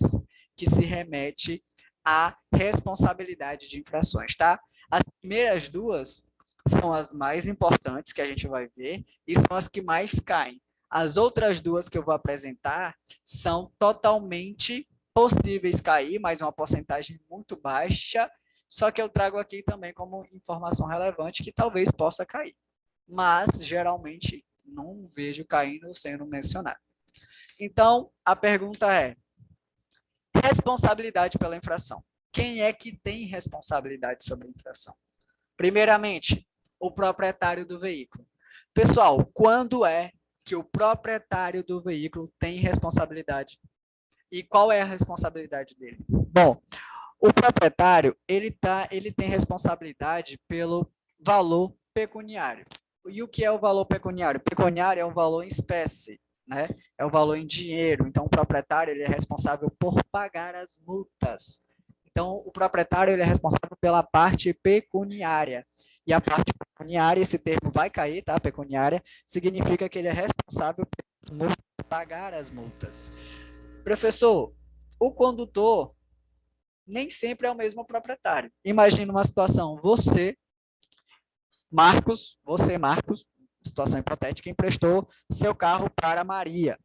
que se remete à responsabilidade de infrações, tá? As primeiras 2 são as mais importantes que a gente vai ver e são as que mais caem. As outras 2 que eu vou apresentar são totalmente possíveis cair, mas uma porcentagem muito baixa, só que eu trago aqui também como informação relevante que talvez possa cair. Mas, geralmente, não vejo caindo sendo mencionado. Então, a pergunta é, responsabilidade pela infração. Quem é que tem responsabilidade sobre a infração? Primeiramente, o proprietário do veículo. Pessoal, quando é que o proprietário do veículo tem responsabilidade? E qual é a responsabilidade dele? Bom, o proprietário, ele tem responsabilidade pelo valor pecuniário. E o que é o valor pecuniário? Pecuniário é um valor em espécie, né? É o valor em dinheiro. Então, o proprietário ele é responsável por pagar as multas. Então, o proprietário ele é responsável pela parte pecuniária. E a parte pecuniária, esse termo vai cair, tá? Pecuniária, significa que ele é responsável por pagar as multas. Professor, o condutor nem sempre é o mesmo proprietário. Imagina uma situação, Marcos, situação hipotética, emprestou seu carro para Maria.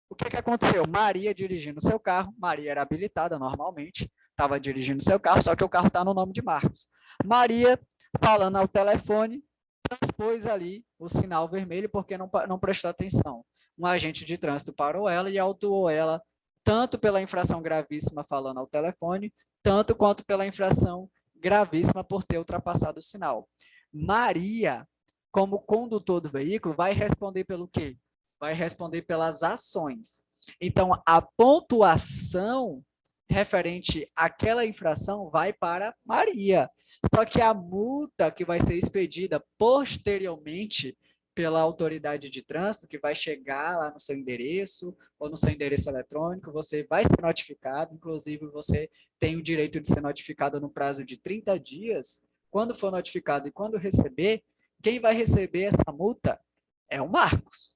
O que aconteceu? Maria dirigindo seu carro, Maria era habilitada normalmente, estava dirigindo seu carro, só que o carro está no nome de Marcos. Maria, falando ao telefone, transpôs ali o sinal vermelho porque não prestou atenção. Um agente de trânsito parou ela e autuou ela tanto pela infração gravíssima falando ao telefone, tanto quanto pela infração gravíssima por ter ultrapassado o sinal. Maria, como condutor do veículo, vai responder pelo quê? Vai responder pelas ações. Então, a pontuação referente àquela infração vai para Maria. Só que a multa que vai ser expedida posteriormente pela autoridade de trânsito, que vai chegar lá no seu endereço ou no seu endereço eletrônico, você vai ser notificado, inclusive você tem o direito de ser notificado no prazo de 30 dias. Quando for notificado e quando receber, quem vai receber essa multa é o Marcos.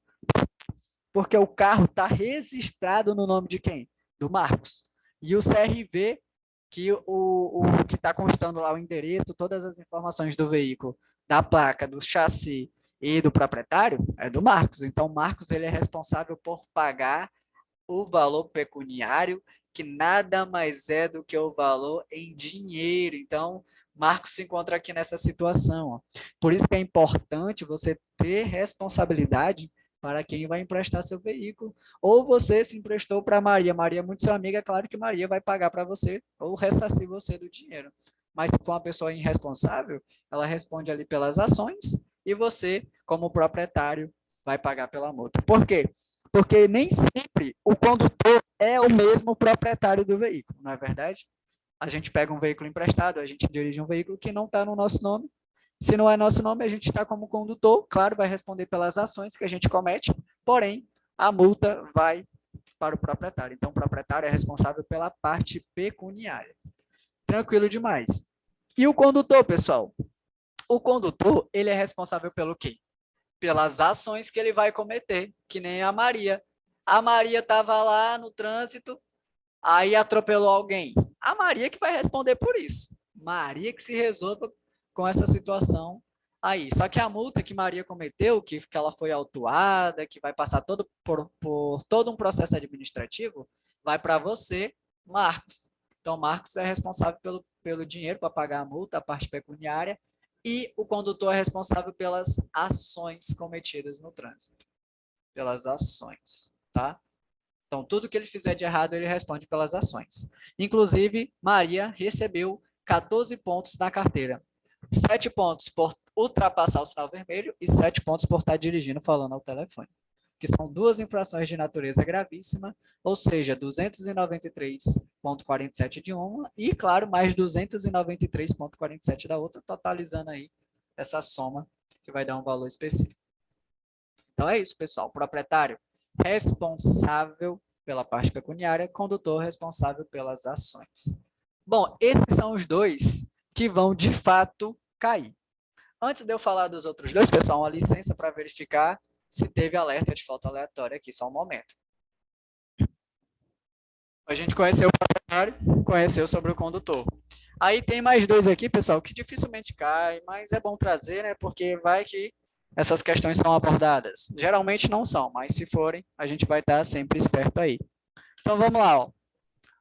Porque o carro está registrado no nome de quem? Do Marcos. E o CRV, que que está constando lá o endereço, todas as informações do veículo, da placa, do chassi e do proprietário, é do Marcos. Então, o Marcos ele é responsável por pagar o valor pecuniário, que nada mais é do que o valor em dinheiro. Então, Marcos se encontra aqui nessa situação. Ó. Por isso que é importante você ter responsabilidade para quem vai emprestar seu veículo. Ou você se emprestou para Maria. Maria é muito sua amiga, é claro que Maria vai pagar para você ou ressarcir você do dinheiro. Mas se for uma pessoa irresponsável, ela responde ali pelas ações e você, como proprietário, vai pagar pela multa. Por quê? Porque nem sempre o condutor é o mesmo proprietário do veículo, não é verdade? A gente pega um veículo emprestado, a gente dirige um veículo que não está no nosso nome. Se não é nosso nome, a gente está como condutor, claro, vai responder pelas ações que a gente comete, porém, a multa vai para o proprietário. Então, o proprietário é responsável pela parte pecuniária. Tranquilo demais. E o condutor, pessoal? O condutor, ele é responsável pelo quê? Pelas ações que ele vai cometer, que nem a Maria. A Maria estava lá no trânsito, aí atropelou alguém. A Maria que vai responder por isso. Maria que se resolva com essa situação aí. Só que a multa que Maria cometeu, que ela foi autuada, que vai passar por todo um processo administrativo, vai para você, Marcos. Então, Marcos é responsável pelo dinheiro para pagar a multa, a parte pecuniária, e o condutor é responsável pelas ações cometidas no trânsito. Pelas ações, tá? Então, tudo que ele fizer de errado, ele responde pelas ações. Inclusive, Maria recebeu 14 pontos na carteira. 7 pontos por ultrapassar o sinal vermelho e 7 pontos por estar dirigindo falando ao telefone. Que são duas infrações de natureza gravíssima, ou seja, 293,47 de uma e, claro, mais 293,47 da outra, totalizando aí essa soma que vai dar um valor específico. Então é isso, pessoal. Proprietário responsável pela parte pecuniária, condutor responsável pelas ações. Bom, esses são os dois que vão, de fato, cair. Antes de eu falar dos outros dois, pessoal, uma licença para verificar se teve alerta de falta aleatória aqui, só um momento. A gente conheceu o proprietário, conheceu sobre o condutor. Aí tem mais dois aqui, pessoal, que dificilmente cai, mas é bom trazer, né? Porque vai que essas questões são abordadas. Geralmente não são, mas se forem, a gente vai estar sempre esperto aí. Então vamos lá, ó.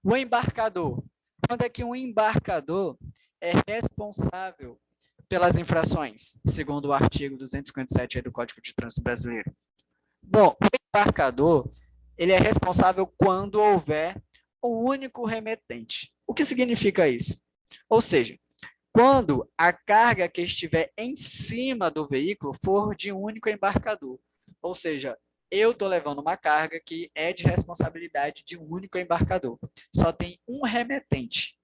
O embarcador. Quando é que um embarcador é responsável pelas infrações, segundo o artigo 257 do Código de Trânsito Brasileiro? Bom, o embarcador, ele é responsável quando houver um único remetente. O que significa isso? Ou seja, quando a carga que estiver em cima do veículo for de um único embarcador. Ou seja, eu estou levando uma carga que é de responsabilidade de um único embarcador. Só tem um remetente.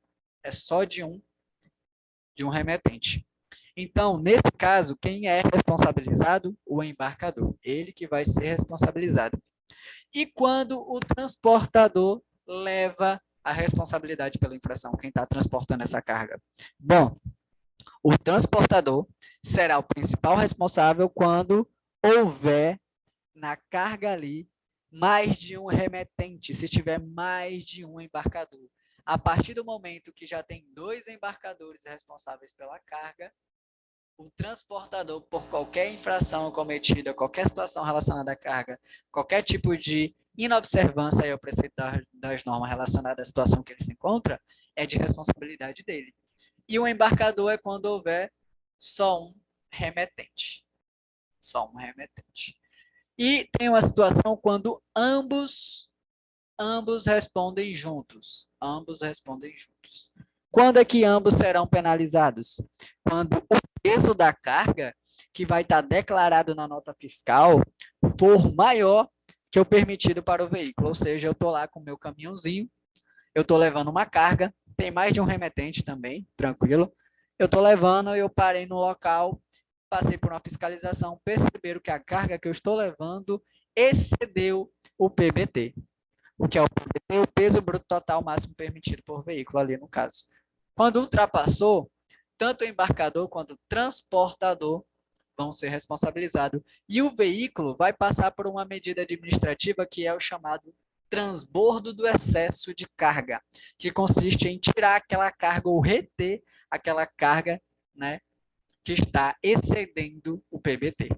É só de um remetente. Então, nesse caso, quem é responsabilizado? O embarcador. Ele que vai ser responsabilizado. E quando o transportador leva a responsabilidade pela infração, quem está transportando essa carga? Bom, o transportador será o principal responsável quando houver na carga ali mais de um remetente, se tiver mais de um embarcador. A partir do momento que já tem dois embarcadores responsáveis pela carga, o transportador, por qualquer infração cometida, qualquer situação relacionada à carga, qualquer tipo de inobservância ao preceito das normas relacionadas à situação que ele se encontra, é de responsabilidade dele. E o embarcador é quando houver só um remetente. Só um remetente. E tem uma situação quando ambos respondem juntos. Ambos respondem juntos. Quando é que ambos serão penalizados? Quando o peso da carga, que vai estar declarado na nota fiscal, for maior que o permitido para o veículo. Ou seja, eu estou lá com o meu caminhãozinho, eu estou levando uma carga, tem mais de um remetente também, tranquilo. Eu estou levando, eu parei no local, passei por uma fiscalização, perceberam que a carga que eu estou levando excedeu o PBT. O que é o PBT? O peso bruto total máximo permitido por veículo ali no caso. Quando ultrapassou, tanto o embarcador quanto o transportador vão ser responsabilizados. E o veículo vai passar por uma medida administrativa que é o chamado transbordo do excesso de carga, que consiste em tirar aquela carga ou reter aquela carga, né, que está excedendo o PBT.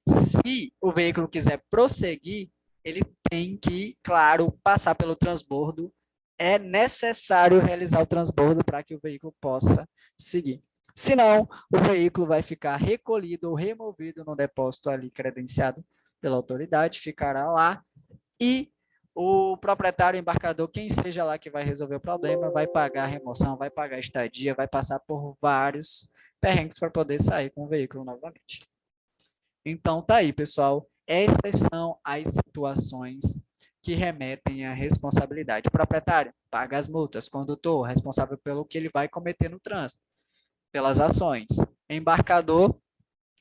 Se o veículo quiser prosseguir, ele tem que, claro, passar pelo transbordo. É necessário realizar o transbordo para que o veículo possa seguir. Senão, o veículo vai ficar recolhido ou removido no depósito ali credenciado pela autoridade, ficará lá e o proprietário, embarcador, quem seja lá que vai resolver o problema, vai pagar a remoção, vai pagar a estadia, vai passar por vários perrengues para poder sair com o veículo novamente. Então, tá aí, pessoal. Essas são as situações que remetem à responsabilidade. Proprietário, paga as multas. Condutor, responsável pelo que ele vai cometer no trânsito, pelas ações. Embarcador,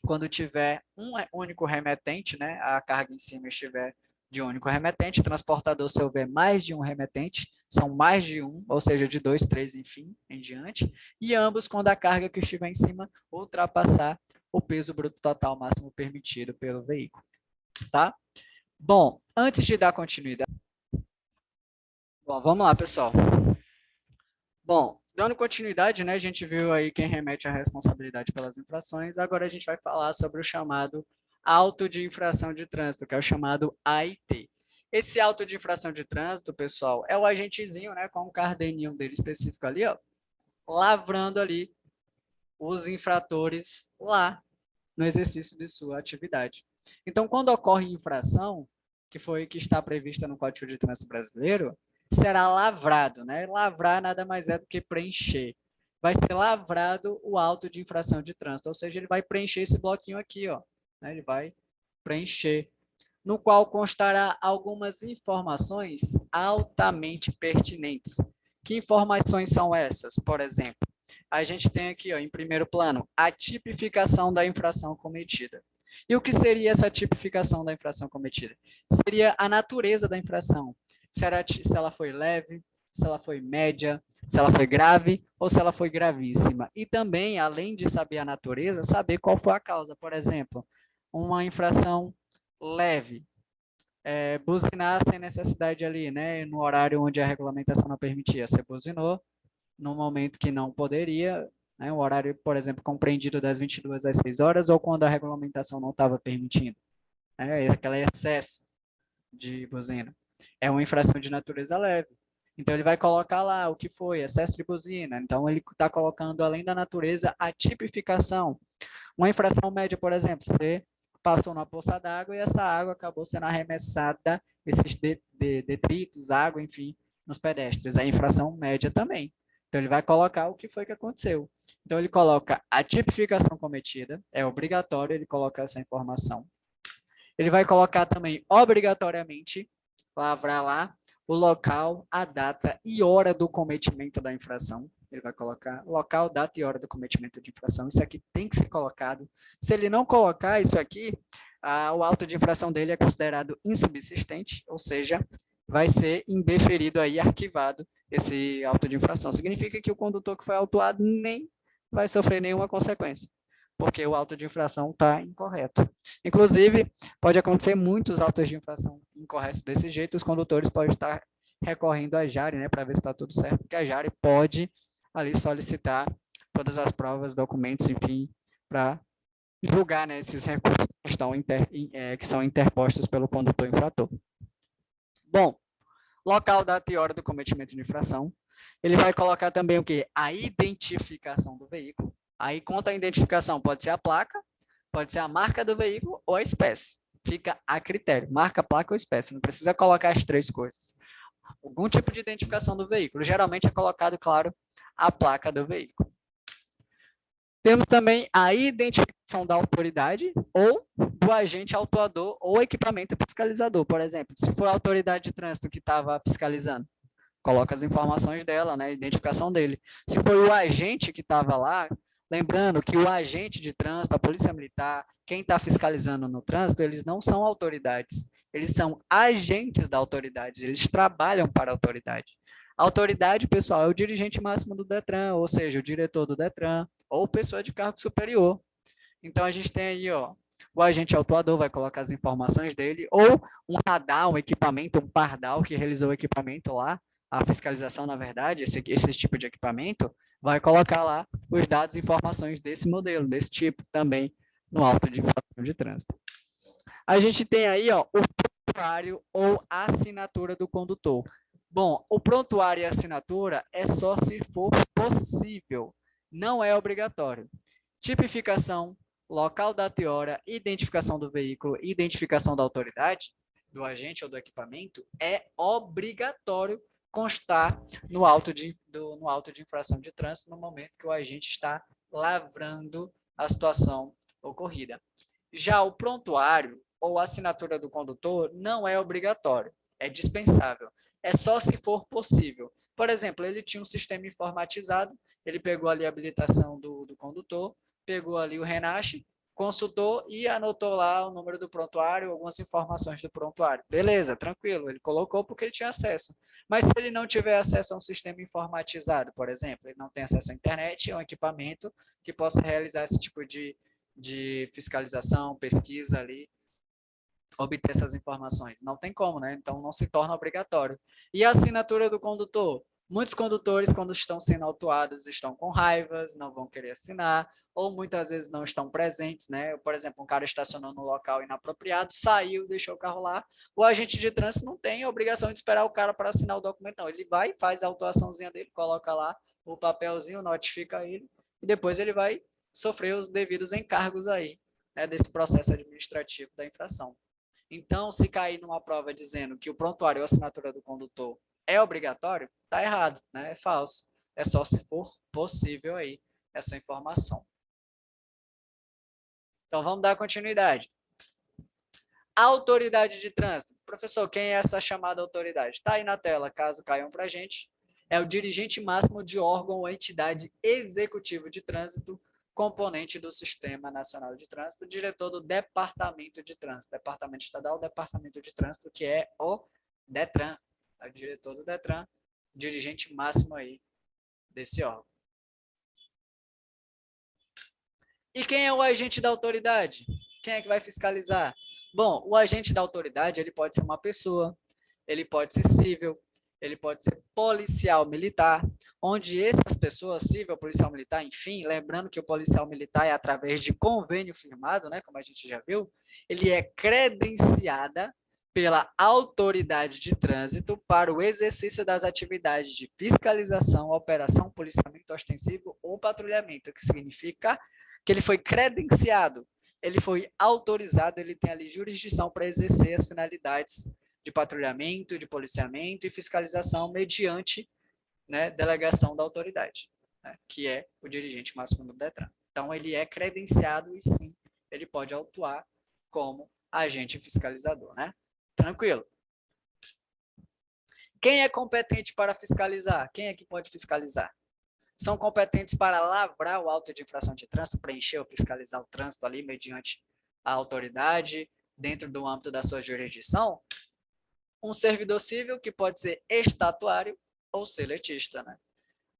quando tiver um único remetente, né, a carga em cima estiver de um único remetente, transportador, se houver mais de um remetente, são mais de um, ou seja, de dois, três, enfim, em diante, e ambos quando a carga que estiver em cima ultrapassar o peso bruto total máximo permitido pelo veículo, tá? Bom, antes de dar continuidade, bom, vamos lá, pessoal. Bom, dando continuidade, né, a gente viu aí quem remete à responsabilidade pelas infrações, agora a gente vai falar sobre o chamado auto de infração de trânsito, que é o chamado AIT. Esse auto de infração de trânsito, pessoal, é o agentezinho, né, com o cardeninho dele específico ali, ó, lavrando ali os infratores lá no exercício de sua atividade. Então, quando ocorre infração, que está prevista no Código de Trânsito Brasileiro, será lavrado, né? Lavrar nada mais é do que preencher. Vai ser lavrado o auto de infração de trânsito, ou seja, ele vai preencher esse bloquinho aqui, ó, né? Ele vai preencher, no qual constará algumas informações altamente pertinentes. Que informações são essas? Por exemplo, a gente tem aqui, ó, em primeiro plano, a tipificação da infração cometida. E o que seria essa tipificação da infração cometida? Seria a natureza da infração. Se ela foi leve, se ela foi média, se ela foi grave ou se ela foi gravíssima. E também, além de saber a natureza, saber qual foi a causa. Por exemplo, uma infração leve, buzinar sem necessidade ali, né? No horário onde a regulamentação não permitia, você buzinou, no momento que não poderia, né? O horário, por exemplo, compreendido das 22 às 6 horas, ou quando a regulamentação não estava permitindo, né? Aquele excesso de buzina. É uma infração de natureza leve. Então, ele vai colocar lá o que foi, excesso de buzina. Então, ele está colocando, além da natureza, a tipificação. Uma infração média, por exemplo, você passou na poça d'água e essa água acabou sendo arremessada, esses detritos, água, enfim, nos pedestres. A infração média também. Então, ele vai colocar o que foi que aconteceu. Então, ele coloca a tipificação cometida, é obrigatório ele colocar essa informação. Ele vai colocar também, obrigatoriamente, lavrar lá o local, a data e hora do cometimento da infração. Ele vai colocar local, data e hora do cometimento de infração. Isso aqui tem que ser colocado. Se ele não colocar isso aqui, o auto de infração dele é considerado insubsistente, ou seja, vai ser indeferido aí, arquivado esse auto de infração. Significa que o condutor que foi autuado nem vai sofrer nenhuma consequência, porque o auto de infração está incorreto. Inclusive, pode acontecer muitos autos de infração incorretos desse jeito, os condutores podem estar recorrendo à JARE, né, para ver se está tudo certo, porque a JARE pode ali solicitar todas as provas, documentos, enfim, para julgar, né, esses recursos que são interpostos pelo condutor infrator. Bom, local, data e hora do cometimento de infração. Ele vai colocar também o quê? A identificação do veículo. Aí, quanto à identificação, pode ser a placa, pode ser a marca do veículo ou a espécie. Fica a critério, marca, placa ou espécie. Não precisa colocar as três coisas. Algum tipo de identificação do veículo. Geralmente é colocado, claro, a placa do veículo. Temos também a identificação da autoridade ou do agente autuador ou equipamento fiscalizador. Por exemplo, se for a autoridade de trânsito que estava fiscalizando, coloca as informações dela, né, a identificação dele. Se foi o agente que estava lá, lembrando que o agente de trânsito, a polícia militar, quem está fiscalizando no trânsito, eles não são autoridades, eles são agentes da autoridade, eles trabalham para a autoridade. A autoridade, pessoal, é o dirigente máximo do Detran, ou seja, o diretor do Detran, ou pessoa de cargo superior. Então, a gente tem aí, ó, o agente autuador vai colocar as informações dele, ou um radar, um equipamento, um pardal que realizou o equipamento lá, a fiscalização, na verdade, esse tipo de equipamento, vai colocar lá os dados e informações desse modelo, desse tipo também, no auto de infração de trânsito. A gente tem aí, ó, o prontuário ou assinatura do condutor. Bom, o prontuário e a assinatura é só se for possível, não é obrigatório. Tipificação, local, data e hora, identificação do veículo, identificação da autoridade, do agente ou do equipamento, é obrigatório constar no auto de infração de trânsito no momento que o agente está lavrando a situação ocorrida. Já o prontuário ou a assinatura do condutor não é obrigatório, é dispensável. É só se for possível. Por exemplo, ele tinha um sistema informatizado, ele pegou ali a habilitação do condutor, pegou ali o RENASH, consultou e anotou lá o número do prontuário, algumas informações do prontuário. Beleza, tranquilo, ele colocou porque ele tinha acesso. Mas se ele não tiver acesso a um sistema informatizado, por exemplo, ele não tem acesso à internet, a um equipamento que possa realizar esse tipo de fiscalização, pesquisa ali, obter essas informações. Não tem como, né? Então não se torna obrigatório. E a assinatura do condutor? Muitos condutores, quando estão sendo autuados, estão com raivas, não vão querer assinar, ou muitas vezes não estão presentes, né? Por exemplo, um cara estacionou no local inapropriado, saiu, deixou o carro lá, o agente de trânsito não tem a obrigação de esperar o cara para assinar o documento, não. Ele vai, faz a autuaçãozinha dele, coloca lá o papelzinho, notifica ele, e depois ele vai sofrer os devidos encargos aí, né, desse processo administrativo da infração. Então, se cair numa prova dizendo que o prontuário ou assinatura do condutor é obrigatório, está errado, né? É falso. É só se for possível aí essa informação. Então, vamos dar continuidade. Autoridade de trânsito. Professor, quem é essa chamada autoridade? Está aí na tela, caso caiam para a gente. É o dirigente máximo de órgão ou entidade executivo de trânsito, componente do Sistema Nacional de Trânsito, diretor do Departamento de Trânsito, Departamento Estadual, Departamento de Trânsito, que é o DETRAN, é o diretor do DETRAN, dirigente máximo aí desse órgão. E quem é o agente da autoridade? Quem é que vai fiscalizar? Bom, o agente da autoridade, ele pode ser uma pessoa, ele pode ser civil, ele pode ser policial militar, onde essas pessoas, civil, policial militar, enfim, lembrando que o policial militar é através de convênio firmado, né, como a gente já viu, ele é credenciada pela autoridade de trânsito para o exercício das atividades de fiscalização, operação, policiamento ostensivo ou patrulhamento, que significa que ele foi credenciado, ele foi autorizado, ele tem ali jurisdição para exercer as finalidades de patrulhamento, de policiamento e fiscalização mediante, né, delegação da autoridade, né, que é o dirigente máximo do DETRAN. Então, ele é credenciado e sim, ele pode atuar como agente fiscalizador, né? Tranquilo. Quem é competente para fiscalizar? Quem é que pode fiscalizar? São competentes para lavrar o auto de infração de trânsito, preencher ou fiscalizar o trânsito ali mediante a autoridade, dentro do âmbito da sua jurisdição? Um servidor civil, que pode ser estatuário ou seletista, né?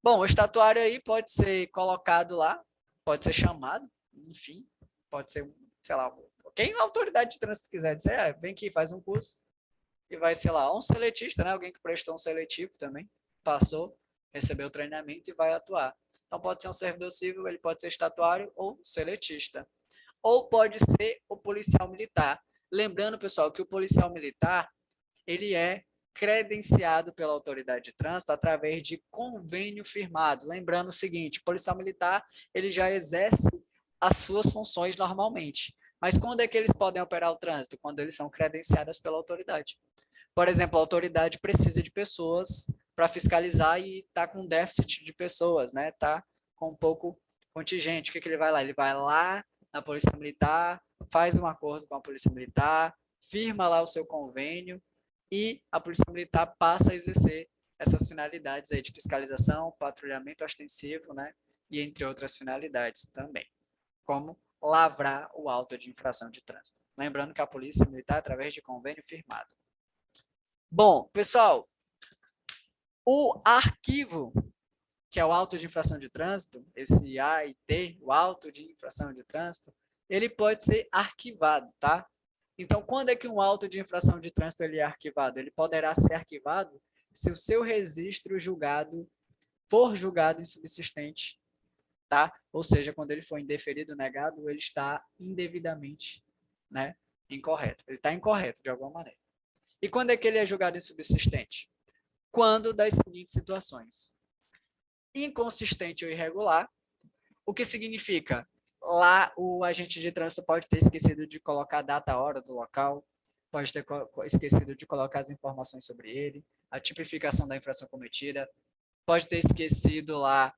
Bom, o estatuário aí pode ser colocado lá, pode ser chamado, enfim, pode ser, sei lá, quem a autoridade de trânsito quiser dizer, vem aqui, faz um curso, e vai, sei lá, um seletista, né? Alguém que prestou um seletivo também, passou, recebeu o treinamento e vai atuar. Então, pode ser um servidor civil, ele pode ser estatuário ou seletista. Ou pode ser o policial militar. Lembrando, pessoal, que o policial militar, ele é credenciado pela autoridade de trânsito através de convênio firmado. Lembrando o seguinte, o policial militar, ele já exerce as suas funções normalmente. Mas quando é que eles podem operar o trânsito? Quando eles são credenciados pela autoridade. Por exemplo, a autoridade precisa de pessoas para fiscalizar e está com déficit de pessoas, né? Está com um pouco contingente. O que ele vai lá? Ele vai lá na Polícia Militar, faz um acordo com a Polícia Militar, firma lá o seu convênio e a Polícia Militar passa a exercer essas finalidades aí de fiscalização, patrulhamento ostensivo, né? E entre outras finalidades também, como lavrar o auto de infração de trânsito. Lembrando que a Polícia Militar, através de convênio firmado. Bom, pessoal, o arquivo, que é o auto de infração de trânsito, esse A e T, o auto de infração de trânsito, ele pode ser arquivado, tá? Então, quando é que um auto de infração de trânsito ele é arquivado? Ele poderá ser arquivado se o seu registro julgado for julgado insubsistente, tá? Ou seja, quando ele for indeferido, negado, ele está indevidamente, né, incorreto. Ele está incorreto de alguma maneira. E quando é que ele é julgado insubsistente? Quando das seguintes situações: inconsistente ou irregular, o que significa? Lá o agente de trânsito pode ter esquecido de colocar a data, a hora do local, pode ter esquecido de colocar as informações sobre ele, a tipificação da infração cometida, pode ter esquecido lá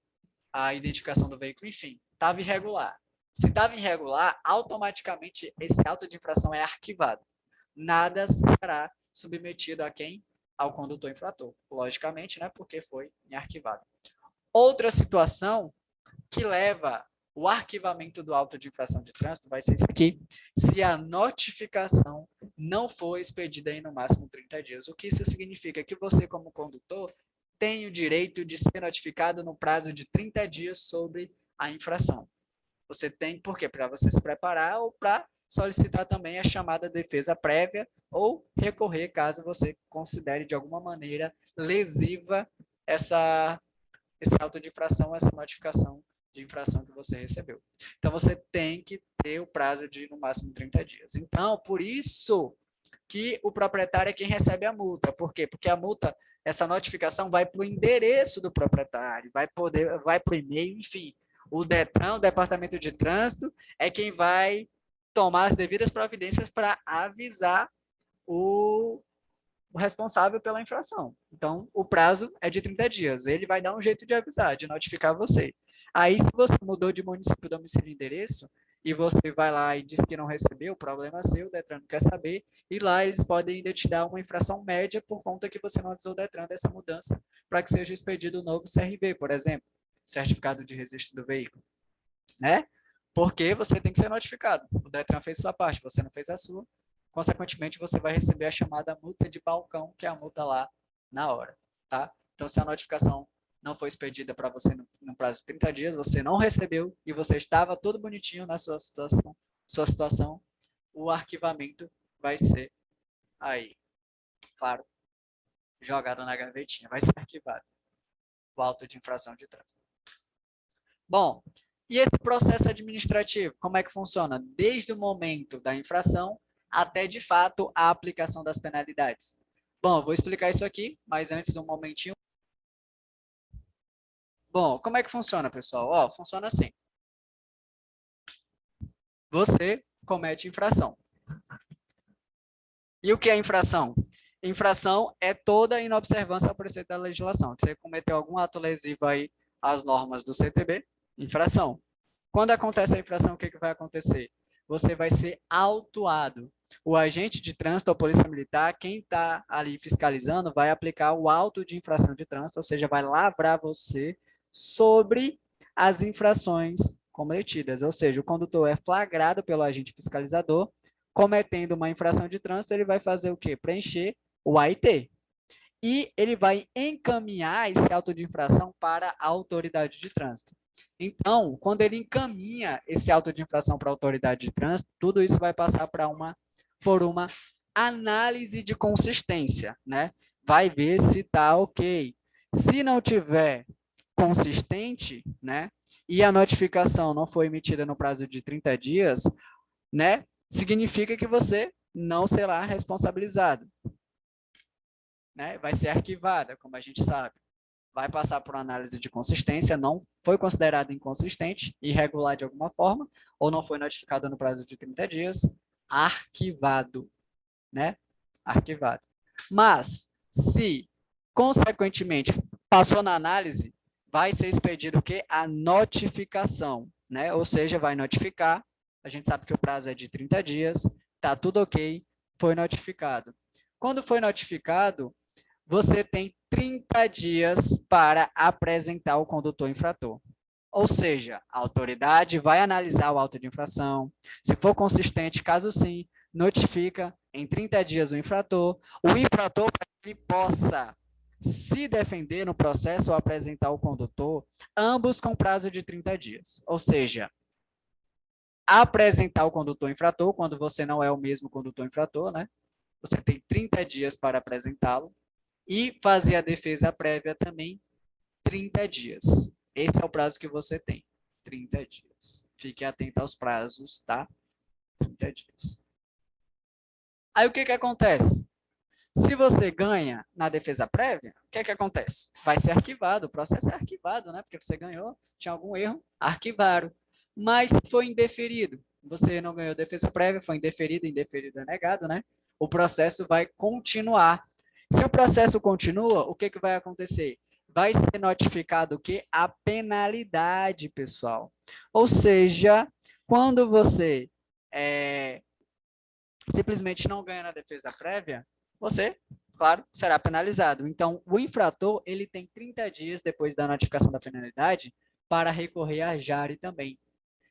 a identificação do veículo, enfim, estava irregular. Se estava irregular, automaticamente esse auto de infração é arquivado. Nada será submetido a quem? Ao condutor infrator. Logicamente, né? Porque foi arquivado. Outra situação que leva o arquivamento do auto de infração de trânsito vai ser isso aqui, se a notificação não for expedida em no máximo 30 dias. O que isso significa? Que você, como condutor, tem o direito de ser notificado no prazo de 30 dias sobre a infração. Você tem, por quê? Para você se preparar ou para solicitar também a chamada defesa prévia ou recorrer caso você considere de alguma maneira lesiva esse auto de infração, essa notificação de infração que você recebeu. Então, você tem que ter o prazo de, no máximo, 30 dias. Então, por isso que o proprietário é quem recebe a multa. Por quê? Porque a multa, essa notificação vai para o endereço do proprietário, vai para o e-mail, enfim. O DETRAN, o Departamento de Trânsito, é quem vai tomar as devidas providências para avisar o responsável pela infração. Então, o prazo é de 30 dias. Ele vai dar um jeito de avisar, de notificar você. Aí, se você mudou de município, domicílio e endereço, e você vai lá e diz que não recebeu, o problema é seu, o Detran não quer saber, e lá eles podem ainda te dar uma infração média por conta que você não avisou o Detran dessa mudança, para que seja expedido o novo CRV, por exemplo, Certificado de Registro do Veículo, né? Porque você tem que ser notificado. O Detran fez sua parte, você não fez a sua, consequentemente, você vai receber a chamada multa de balcão, que é a multa lá na hora, tá? Então, se a notificação não foi expedida para você no prazo de 30 dias, você não recebeu e você estava todo bonitinho na sua situação, o arquivamento vai ser aí, claro, jogado na gavetinha, vai ser arquivado o auto de infração de trânsito. Bom, e esse processo administrativo, como é que funciona? Desde o momento da infração até, de fato, a aplicação das penalidades. Bom, eu vou explicar isso aqui, mas antes um momentinho. Bom, como é que funciona, pessoal? Ó, funciona assim. Você comete infração. E o que é infração? Infração é toda inobservância ao preceito da legislação. Você cometeu algum ato lesivo aí às normas do CTB, infração. Quando acontece a infração, o que vai acontecer? Você vai ser autuado. O agente de trânsito, a polícia militar, quem está ali fiscalizando, vai aplicar o auto de infração de trânsito, ou seja, vai lavrar você sobre as infrações cometidas. Ou seja, o condutor é flagrado pelo agente fiscalizador, cometendo uma infração de trânsito, ele vai fazer o quê? Preencher o AIT. E ele vai encaminhar esse auto de infração para a autoridade de trânsito. Então, quando ele encaminha esse auto de infração para a autoridade de trânsito, tudo isso vai passar por uma análise de consistência, né? Vai ver se está ok. Se não tiver consistente, né? E a notificação não foi emitida no prazo de 30 dias, né? Significa que você não será responsabilizado, né? Vai ser arquivada, como a gente sabe. Vai passar por análise de consistência, não foi considerado inconsistente, irregular de alguma forma, ou não foi notificado no prazo de 30 dias, arquivado, né? Arquivado. Mas, se, consequentemente, passou na análise, vai ser expedido o quê? A notificação, né? Ou seja, vai notificar, a gente sabe que o prazo é de 30 dias, tá tudo ok, foi notificado. Quando foi notificado, você tem 30 dias para apresentar o condutor infrator. Ou seja, a autoridade vai analisar o auto de infração, se for consistente, caso sim, notifica em 30 dias o infrator para que ele possa se defender no processo ou apresentar o condutor, ambos com prazo de 30 dias. Ou seja, apresentar o condutor infrator, quando você não é o mesmo condutor infrator, né? Você tem 30 dias para apresentá-lo, e fazer a defesa prévia também 30 dias. Esse é o prazo que você tem, 30 dias. Fique atento aos prazos, tá? 30 dias. Aí o que acontece? Se você ganha na defesa prévia, o que acontece? Vai ser arquivado, o processo é arquivado, né? Porque você ganhou, tinha algum erro, arquivaram. Mas se foi indeferido, você não ganhou defesa prévia, foi indeferido é negado, né? O processo vai continuar. Se o processo continua, o que vai acontecer? Vai ser notificado o quê? A penalidade, pessoal. Ou seja, Quando você simplesmente não ganha na defesa prévia, você, claro, será penalizado. Então, o infrator, ele tem 30 dias depois da notificação da penalidade para recorrer à JARE também.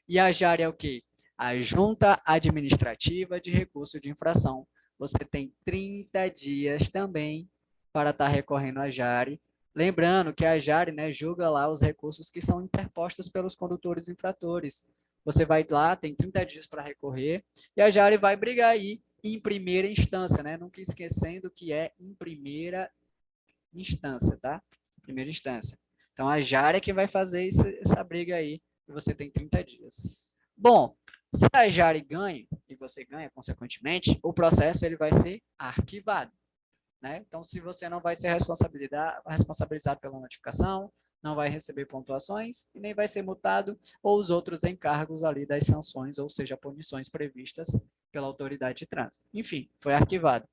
E a JARE é o quê? A Junta Administrativa de Recurso de Infração. Você tem 30 dias também para estar recorrendo à JARE. Lembrando que a JARE, né, julga lá os recursos que são interpostos pelos condutores infratores. Você vai lá, tem 30 dias para recorrer, e a JARE vai brigar aí em primeira instância, né? Nunca esquecendo que é em primeira instância, tá? Primeira instância. Então, a JARE é que vai fazer essa briga aí, e você tem 30 dias. Bom, se a JARE ganha, e você ganha, consequentemente, o processo ele vai ser arquivado. Né? Então, se você não vai ser responsabilizado pela notificação, não vai receber pontuações e nem vai ser multado ou os outros encargos ali das sanções, ou seja, punições previstas pela autoridade de trânsito. Enfim, foi arquivado.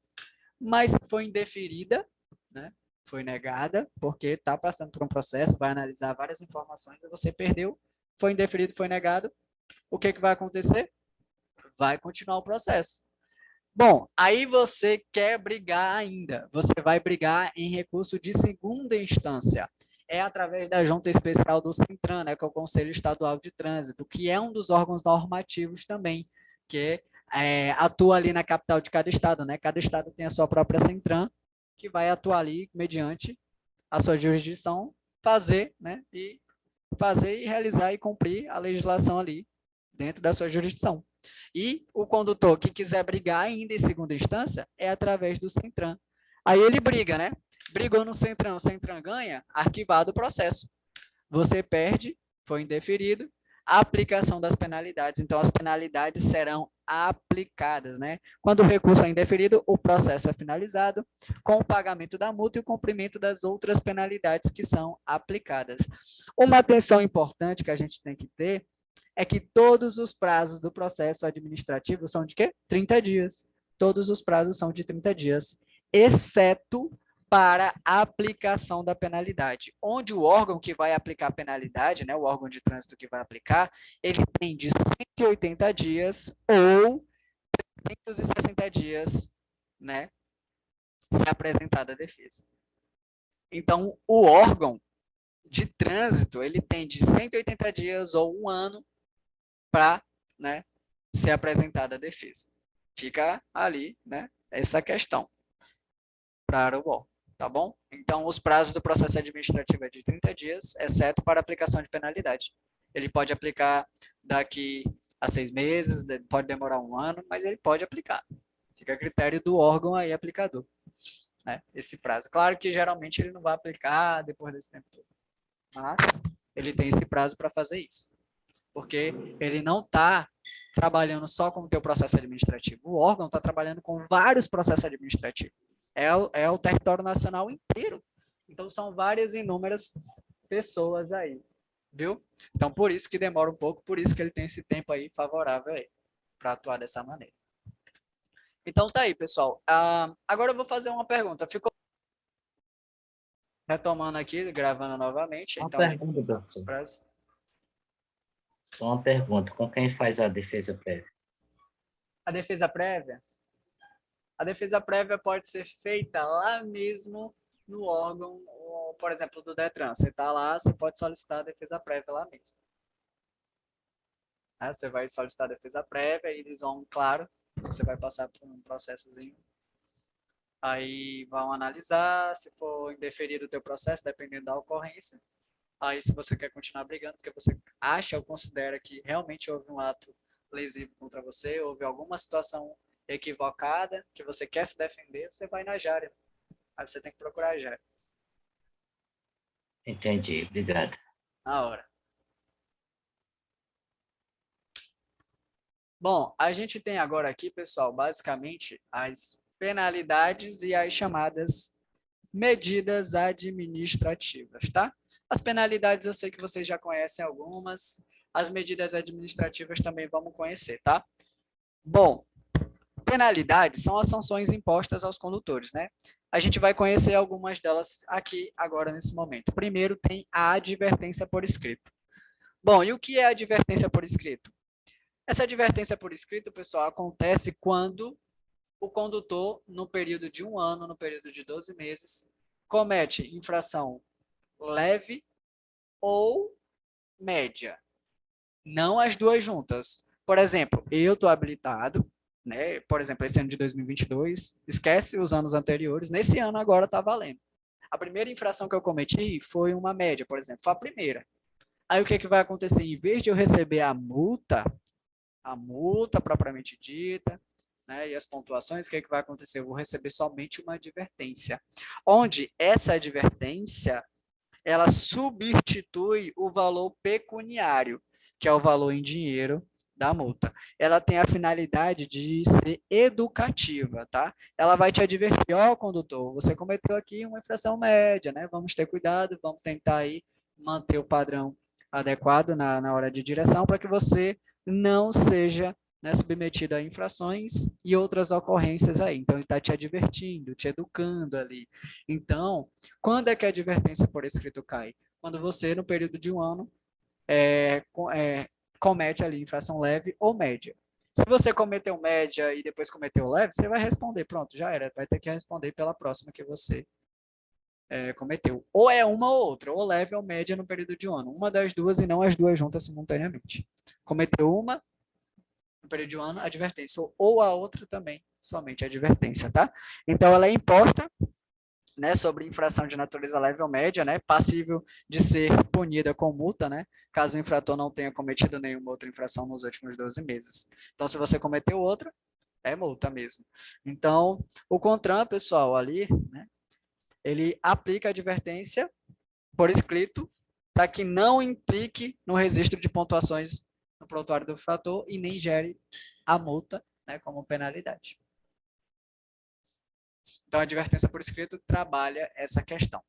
Mas foi indeferida, né? Foi negada, porque está passando por um processo, vai analisar várias informações e você perdeu, foi indeferido, foi negado. O que, que vai acontecer? Vai continuar o processo. Bom, aí você quer brigar ainda. Você vai brigar em recurso de segunda instância. É através da junta especial do CENTRAN, né, que é o Conselho Estadual de Trânsito, que é um dos órgãos normativos também, que atua ali na capital de cada estado. Né? Cada estado tem a sua própria CENTRAN, que vai atuar ali mediante a sua jurisdição, fazer, né, fazer e realizar e cumprir a legislação ali dentro da sua jurisdição. E o condutor que quiser brigar ainda em segunda instância é através do CENTRAN. Aí ele briga, né? Brigou no CENTRAN, o CENTRAN ganha, arquivado o processo. Você perde, foi indeferido, a aplicação das penalidades. Então, as penalidades serão aplicadas, né? Quando o recurso é indeferido, o processo é finalizado com o pagamento da multa e o cumprimento das outras penalidades que são aplicadas. Uma atenção importante que a gente tem que ter é que todos os prazos do processo administrativo são de quê? 30 dias. Todos os prazos são de 30 dias, exceto para a aplicação da penalidade, onde o órgão que vai aplicar a penalidade, né, o órgão de trânsito que vai aplicar, ele tem de 180 dias ou 360 dias, né, se apresentada a defesa. Então, o órgão de trânsito, ele tem de 180 dias ou um ano para, né, ser apresentada a defesa. Fica ali, né, essa questão para o órgão. Tá bom? Então, os prazos do processo administrativo é de 30 dias, exceto para aplicação de penalidade. Ele pode aplicar daqui a 6 meses, pode demorar um ano, mas ele pode aplicar. Fica a critério do órgão aí aplicador, né? Esse prazo. Claro que geralmente ele não vai aplicar depois desse tempo todo, mas ele tem esse prazo para fazer isso. Porque ele não está trabalhando só com o teu processo administrativo. O órgão está trabalhando com vários processos administrativos. É o território nacional inteiro. Então, são várias inúmeras pessoas aí, viu? Então, por isso que demora um pouco, por isso que ele tem esse tempo aí favorável aí, para atuar dessa maneira. Então, tá aí, pessoal. Agora eu vou fazer uma pergunta. Ficou retomando aqui, gravando novamente. Uma Então, pergunta, professor. Só uma pergunta. Com quem faz a defesa prévia? A defesa prévia? A defesa prévia pode ser feita lá mesmo no órgão, por exemplo, do DETRAN. Você está lá, você pode solicitar a defesa prévia lá mesmo. Você vai solicitar a defesa prévia e eles vão, claro, você vai passar por um processozinho. Aí vão analisar, se for indeferido o teu processo, dependendo da ocorrência. Aí, se você quer continuar brigando, porque você acha ou considera que realmente houve um ato lesivo contra você, houve alguma situação equivocada, que você quer se defender, você vai na JARE. Aí você tem que procurar a JARE. Entendi, obrigado. Na hora. Bom, a gente tem agora aqui, pessoal, basicamente as penalidades e as chamadas medidas administrativas, tá? As penalidades eu sei que vocês já conhecem algumas, as medidas administrativas também vamos conhecer, tá? Bom, penalidades são as sanções impostas aos condutores, né? A gente vai conhecer algumas delas aqui agora nesse momento. Primeiro tem a advertência por escrito. Bom, e o que é advertência por escrito? Essa advertência por escrito, pessoal, acontece quando o condutor, no período de 1 ano, no período de 12 meses, comete infração leve ou média, não as duas juntas. Por exemplo, eu estou habilitado, né? Por exemplo, esse ano de 2022, esquece os anos anteriores, nesse ano agora está valendo. A primeira infração que eu cometi foi uma média, por exemplo, foi a primeira. Aí o que vai acontecer? Em vez de eu receber a multa propriamente dita, né, e as pontuações, o que vai acontecer? Eu vou receber somente uma advertência, onde essa advertência ela substitui o valor pecuniário, que é o valor em dinheiro da multa. Ela tem a finalidade de ser educativa, tá? Ela vai te advertir, ó, condutor, você cometeu aqui uma infração média, né? Vamos ter cuidado, vamos tentar aí manter o padrão adequado na hora de direção para que você não seja, né, submetido a infrações e outras ocorrências aí. Então, ele está te advertindo, te educando ali. Então, quando é que a advertência por escrito cai? Quando você, no período de 1 ano, comete ali infração leve ou média. Se você cometeu média e depois cometeu leve, você vai responder, pronto, já era, vai ter que responder pela próxima que você cometeu. Ou é uma ou outra, ou leve ou média no período de 1 ano. Uma das duas e não as duas juntas simultaneamente. Cometeu uma, no período de 1 ano, advertência. Ou a outra também, somente advertência, tá? Então, ela é imposta, né, sobre infração de natureza leve ou média, né, passível de ser punida com multa, né, caso o infrator não tenha cometido nenhuma outra infração nos últimos 12 meses. Então, se você cometeu outra, é multa mesmo. Então, o CONTRAN, pessoal, ali, né, ele aplica a advertência por escrito para que não implique no registro de pontuações no prontuário do infrator e nem gere a multa, né, como penalidade. Então, a advertência por escrito trabalha essa questão.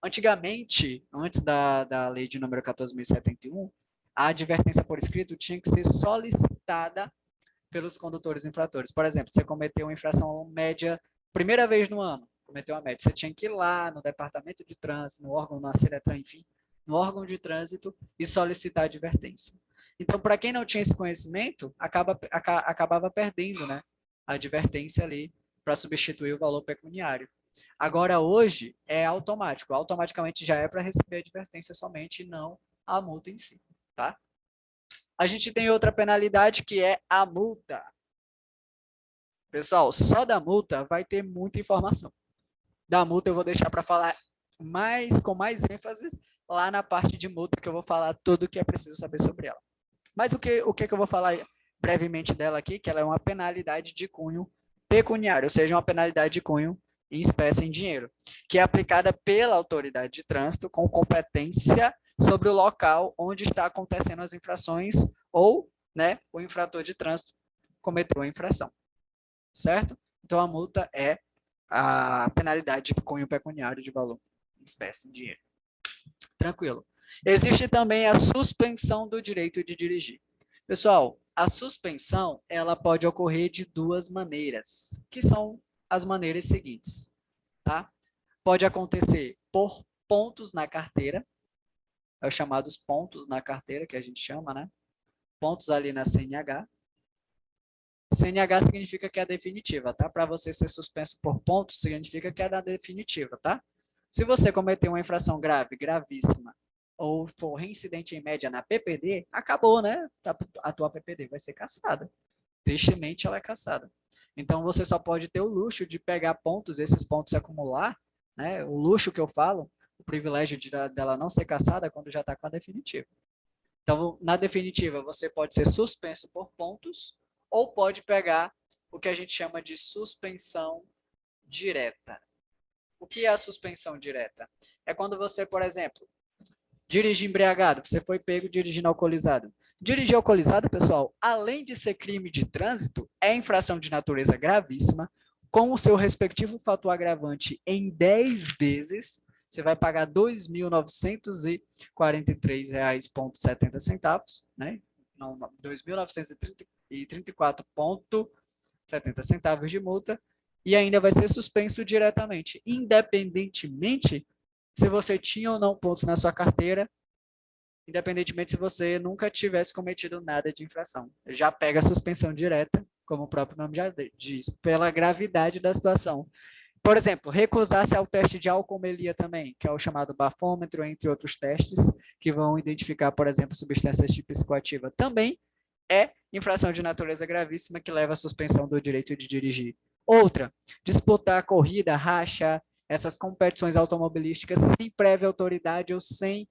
Antigamente, antes da lei de número 14.071, a advertência por escrito tinha que ser solicitada pelos condutores infratores. Por exemplo, você cometeu uma infração média, primeira vez no ano, cometeu uma média, você tinha que ir lá no departamento de trânsito, no órgão, na Ciretran, enfim, no órgão de trânsito e solicitar a advertência. Então, para quem não tinha esse conhecimento, acabava perdendo, né, a advertência ali para substituir o valor pecuniário. Agora, hoje, é automático. Automaticamente já é para receber a advertência somente, e não a multa em si, tá? A gente tem outra penalidade, que é a multa. Pessoal, só da multa vai ter muita informação. Da multa eu vou deixar para falar com mais ênfase lá na parte de multa, que eu vou falar tudo o que é preciso saber sobre ela. Mas o que eu vou falar brevemente dela aqui, que ela é uma penalidade de cunho pecuniário, ou seja, uma penalidade de cunho em espécie em dinheiro, que é aplicada pela autoridade de trânsito com competência sobre o local onde está acontecendo as infrações ou, né, o infrator de trânsito cometeu a infração, certo? Então, a multa é a penalidade de cunho pecuniário de valor em espécie em dinheiro. Tranquilo. Existe também a suspensão do direito de dirigir. Pessoal, a suspensão ela pode ocorrer de duas maneiras, que são as maneiras seguintes, tá? Pode acontecer por pontos na carteira, é os chamados pontos na carteira, que a gente chama, né? Pontos ali na CNH. CNH significa que é definitiva, tá? Para você ser suspenso por pontos, significa que é da definitiva, tá? Se você cometer uma infração grave, gravíssima, ou for reincidente em média na PPD, acabou, né? A tua PPD vai ser cassada. Tristemente, ela é cassada. Então, você só pode ter o luxo de pegar pontos, esses pontos acumular, né? O luxo que eu falo, o privilégio dela não ser cassada quando já está com a definitiva. Então, na definitiva, você pode ser suspenso por pontos ou pode pegar o que a gente chama de suspensão direta. O que é a suspensão direta? É quando você, por exemplo, dirige embriagado, você foi pego dirigindo alcoolizado. Dirigir alcoolizado, pessoal, além de ser crime de trânsito, é infração de natureza gravíssima, com o seu respectivo fator agravante em 10 vezes, você vai pagar R$ 2.943,70, né? Não, R$ 2.934,70 de multa, e ainda vai ser suspenso diretamente, independentemente se você tinha ou não pontos na sua carteira, independentemente se você nunca tivesse cometido nada de infração. Já pega a suspensão direta, como o próprio nome já diz, pela gravidade da situação. Por exemplo, recusar-se ao teste de alcoomelia também, que é o chamado bafômetro, entre outros testes, que vão identificar, por exemplo, substâncias de psicoativa, também é infração de natureza gravíssima que leva à suspensão do direito de dirigir. Outra, disputar corrida, racha, essas competições automobilísticas sem prévia autoridade ou sem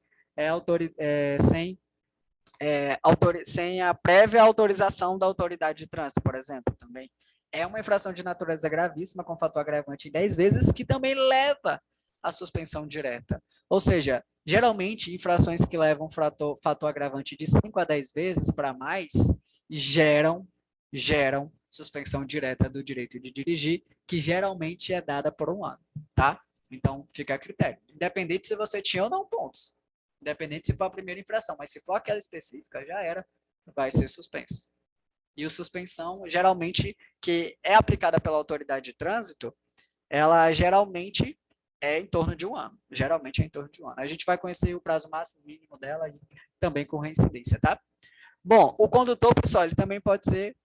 sem a prévia autorização da autoridade de trânsito, por exemplo, também. É uma infração de natureza gravíssima, com fator agravante em 10 vezes, que também leva à suspensão direta. Ou seja, geralmente, infrações que levam fator agravante de 5 a 10 vezes para mais, geram suspensão direta do direito de dirigir, que geralmente é dada por 1 ano, tá? Então, fica a critério. Independente se você tinha ou não pontos. Independente se for a primeira infração, mas se for aquela específica, já era, vai ser suspenso. E o suspensão, geralmente, que é aplicada pela autoridade de trânsito, ela geralmente é em torno de 1 ano. Geralmente é em torno de 1 ano. A gente vai conhecer o prazo máximo mínimo dela e também com reincidência, tá? Bom, o condutor, pessoal, ele também pode ser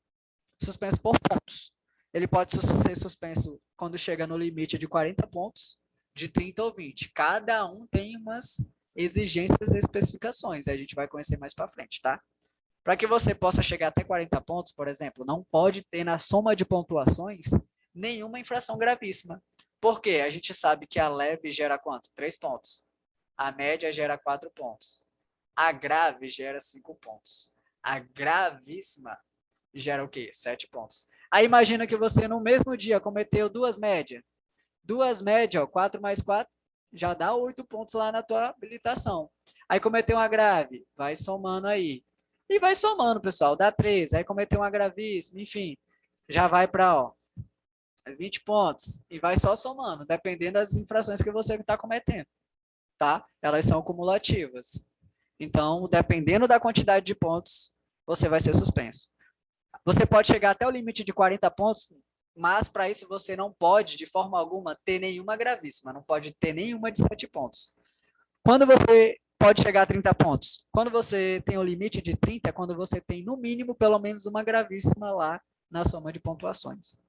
suspenso por pontos. Ele pode ser suspenso quando chega no limite de 40 pontos, de 30 ou 20. Cada um tem umas exigências e especificações. A gente vai conhecer mais para frente, tá? Para que você possa chegar até 40 pontos, por exemplo, não pode ter na soma de pontuações nenhuma infração gravíssima. Por quê? A gente sabe que a leve gera quanto? 3 pontos. A média gera 4 pontos. A grave gera 5 pontos. A gravíssima gera o quê? 7 pontos. Aí imagina que você no mesmo dia cometeu 2 médias. 2 médias, ó, 4 mais 4, já dá 8 pontos lá na tua habilitação. Aí cometeu uma grave, vai somando aí. E vai somando, pessoal, dá 13. Aí cometeu uma gravíssima, enfim, já vai para 20 pontos. E vai só somando, dependendo das infrações que você está cometendo. Tá? Elas são cumulativas. Então, dependendo da quantidade de pontos, você vai ser suspenso. Você pode chegar até o limite de 40 pontos, mas para isso você não pode, de forma alguma, ter nenhuma gravíssima, não pode ter nenhuma de 7 pontos. Quando você pode chegar a 30 pontos? Quando você tem o limite de 30, é quando você tem, no mínimo, pelo menos uma gravíssima lá na soma de pontuações.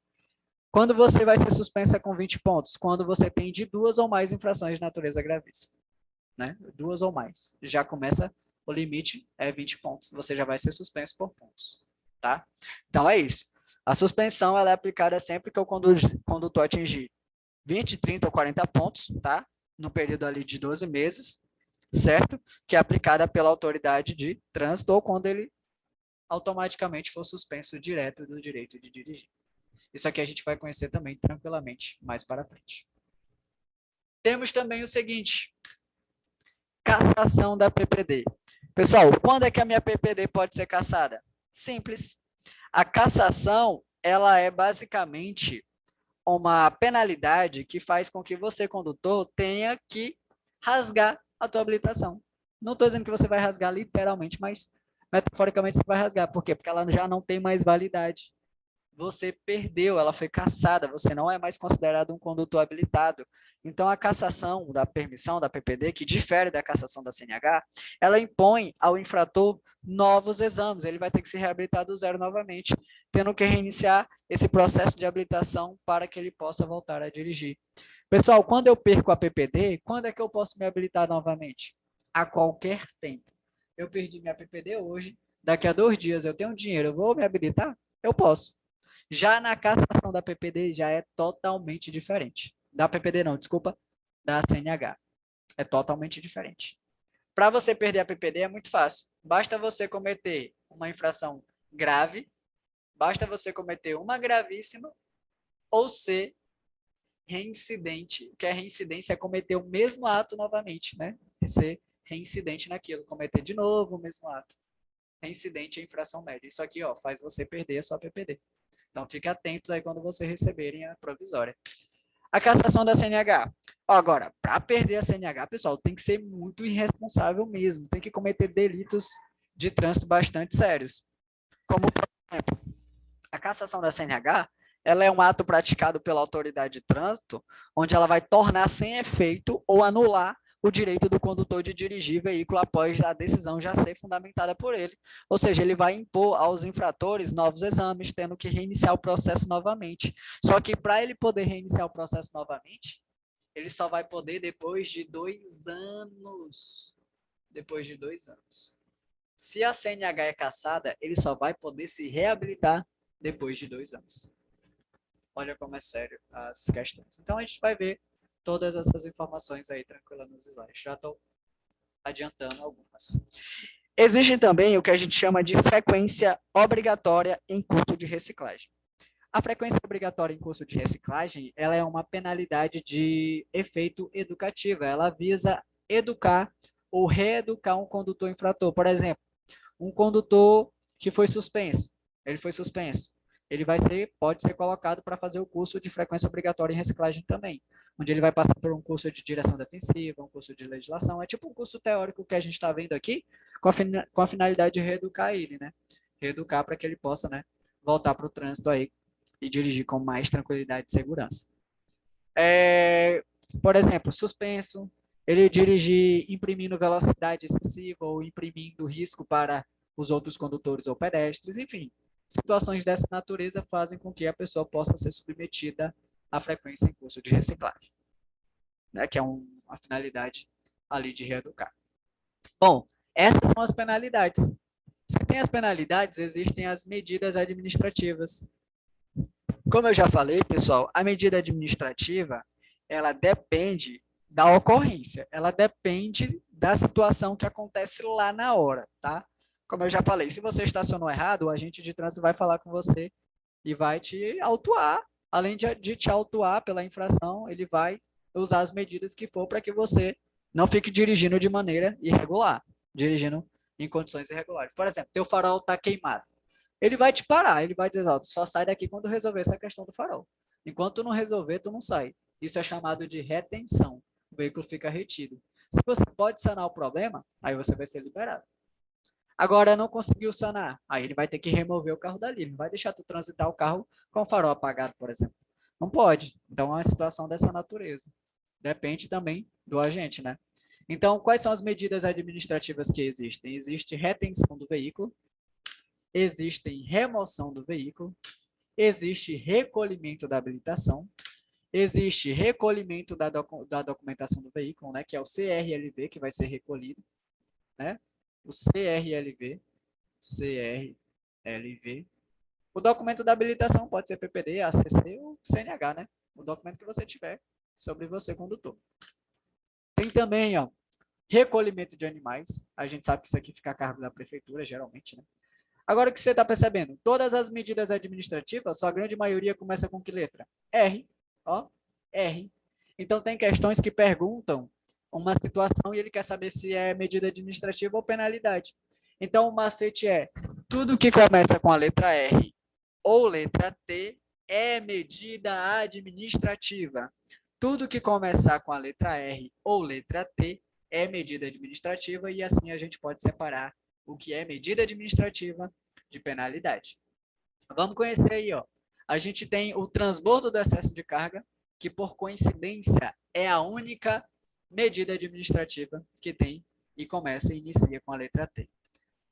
Quando você vai ser suspensa com 20 pontos? Quando você tem de 2 ou mais infrações de natureza gravíssima. Né? 2 ou mais. Já começa, o limite é 20 pontos. Você já vai ser suspenso por pontos. Tá? Então, é isso. A suspensão ela é aplicada sempre que o condutor atingir 20, 30 ou 40 pontos, tá? No período ali de 12 meses, certo? Que é aplicada pela autoridade de trânsito ou quando ele automaticamente for suspenso direto do direito de dirigir. Isso aqui a gente vai conhecer também tranquilamente mais para frente. Temos também o seguinte, cassação da PPD. Pessoal, quando é que a minha PPD pode ser cassada? Simples. A cassação, ela é basicamente uma penalidade que faz com que você, condutor, tenha que rasgar a tua habilitação. Não estou dizendo que você vai rasgar literalmente, mas metaforicamente você vai rasgar. Por quê? Porque ela já não tem mais validade. Você perdeu, ela foi cassada, você não é mais considerado um condutor habilitado. Então, a cassação da permissão da PPD, que difere da cassação da CNH, ela impõe ao infrator novos exames, ele vai ter que se reabilitar do zero novamente, tendo que reiniciar esse processo de habilitação para que ele possa voltar a dirigir. Pessoal, quando eu perco a PPD, quando é que eu posso me habilitar novamente? A qualquer tempo. Eu perdi minha PPD hoje, daqui a 2 dias eu tenho dinheiro, eu vou me habilitar? Eu posso. Já na cassação da PPD já é totalmente diferente. Da PPD não, desculpa, da CNH. É totalmente diferente. Para você perder a PPD é muito fácil. Basta você cometer uma infração grave, basta você cometer uma gravíssima ou ser reincidente. O que é reincidência é cometer o mesmo ato novamente, né? Ser reincidente naquilo, cometer de novo o mesmo ato. Reincidente é infração média. Isso aqui, ó, faz você perder a sua PPD. Então, fique atentos aí quando vocês receberem a provisória. A cassação da CNH. Agora, para perder a CNH, pessoal, tem que ser muito irresponsável mesmo. Tem que cometer delitos de trânsito bastante sérios. Como, por exemplo, a cassação da CNH, ela é um ato praticado pela autoridade de trânsito, onde ela vai tornar sem efeito ou anular o direito do condutor de dirigir veículo após a decisão já ser fundamentada por ele. Ou seja, ele vai impor aos infratores novos exames, tendo que reiniciar o processo novamente. Só que para ele poder reiniciar o processo novamente, ele só vai poder depois de 2 anos. Depois de 2 anos. Se a CNH é cassada, ele só vai poder se reabilitar depois de 2 anos. Olha como é sério as questões. Então, a gente vai ver todas essas informações aí tranquila nos slides. Já estou adiantando algumas. Existe também o que a gente chama de frequência obrigatória em curso de reciclagem. A frequência obrigatória em curso de reciclagem, ela é uma penalidade de efeito educativo. Ela visa educar ou reeducar um condutor infrator. Por exemplo, um condutor que foi suspenso. Ele foi suspenso. Ele pode ser colocado para fazer o curso de frequência obrigatória em reciclagem também, onde ele vai passar por um curso de direção defensiva, um curso de legislação. É tipo um curso teórico que a gente está vendo aqui, com a finalidade de reeducar ele, né? Reeducar para que ele possa, né, voltar para o trânsito aí e dirigir com mais tranquilidade e segurança. Por exemplo, suspenso, ele dirigir imprimindo velocidade excessiva ou imprimindo risco para os outros condutores ou pedestres, enfim. Situações dessa natureza fazem com que a pessoa possa ser submetida à frequência em curso de reciclagem, né, que é uma finalidade ali de reeducar. Bom, essas são as penalidades. Se tem as penalidades, existem as medidas administrativas. Como eu já falei, pessoal, a medida administrativa, ela depende da ocorrência, ela depende da situação que acontece lá na hora, tá? Como eu já falei, se você estacionou errado, o agente de trânsito vai falar com você e vai te autuar. Além de te autuar pela infração, ele vai usar as medidas que for para que você não fique dirigindo de maneira irregular, dirigindo em condições irregulares. Por exemplo, teu farol está queimado. Ele vai te parar, ele vai dizer, só sai daqui quando resolver essa questão do farol. Enquanto tu não resolver, tu não sai. Isso é chamado de retenção. O veículo fica retido. Se você pode sanar o problema, aí você vai ser liberado. Agora, não conseguiu sanar, aí ele vai ter que remover o carro dali. Ele não vai deixar tu transitar o carro com o farol apagado, por exemplo. Não pode. Então, é uma situação dessa natureza. Depende também do agente, né? Então, quais são as medidas administrativas que existem? Existe retenção do veículo, existe remoção do veículo, existe recolhimento da habilitação, existe recolhimento da documentação do veículo, né, que é o CRLV, que vai ser recolhido, né? O CRLV. O documento da habilitação pode ser PPD, ACC ou CNH, né? O documento que você tiver sobre você, condutor. Tem também, ó, recolhimento de animais. A gente sabe que isso aqui fica a cargo da prefeitura, geralmente, né? Agora, o que você está percebendo? Todas as medidas administrativas, sua grande maioria começa com que letra? R. Ó, R. Então, tem questões que perguntam uma situação e ele quer saber se é medida administrativa ou penalidade. Então, o macete é, tudo que começa com a letra R ou letra T é medida administrativa. Tudo que começar com a letra R ou letra T é medida administrativa e assim a gente pode separar o que é medida administrativa de penalidade. Vamos conhecer aí, ó. A gente tem o transbordo do excesso de carga, que por coincidência é a única medida administrativa que tem e começa e inicia com a letra T.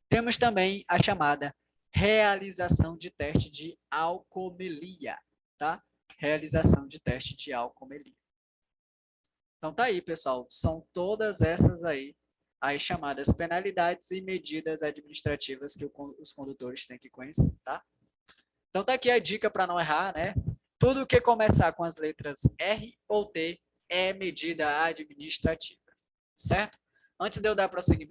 Temos também a chamada realização de teste de alcoolemia, tá? Realização de teste de alcoolemia. Então tá aí, pessoal. São todas essas aí as chamadas penalidades e medidas administrativas que os condutores têm que conhecer, tá? Então tá aqui a dica para não errar, né? Tudo que começar com as letras R ou T é medida administrativa, certo? Antes de eu dar prosseguimento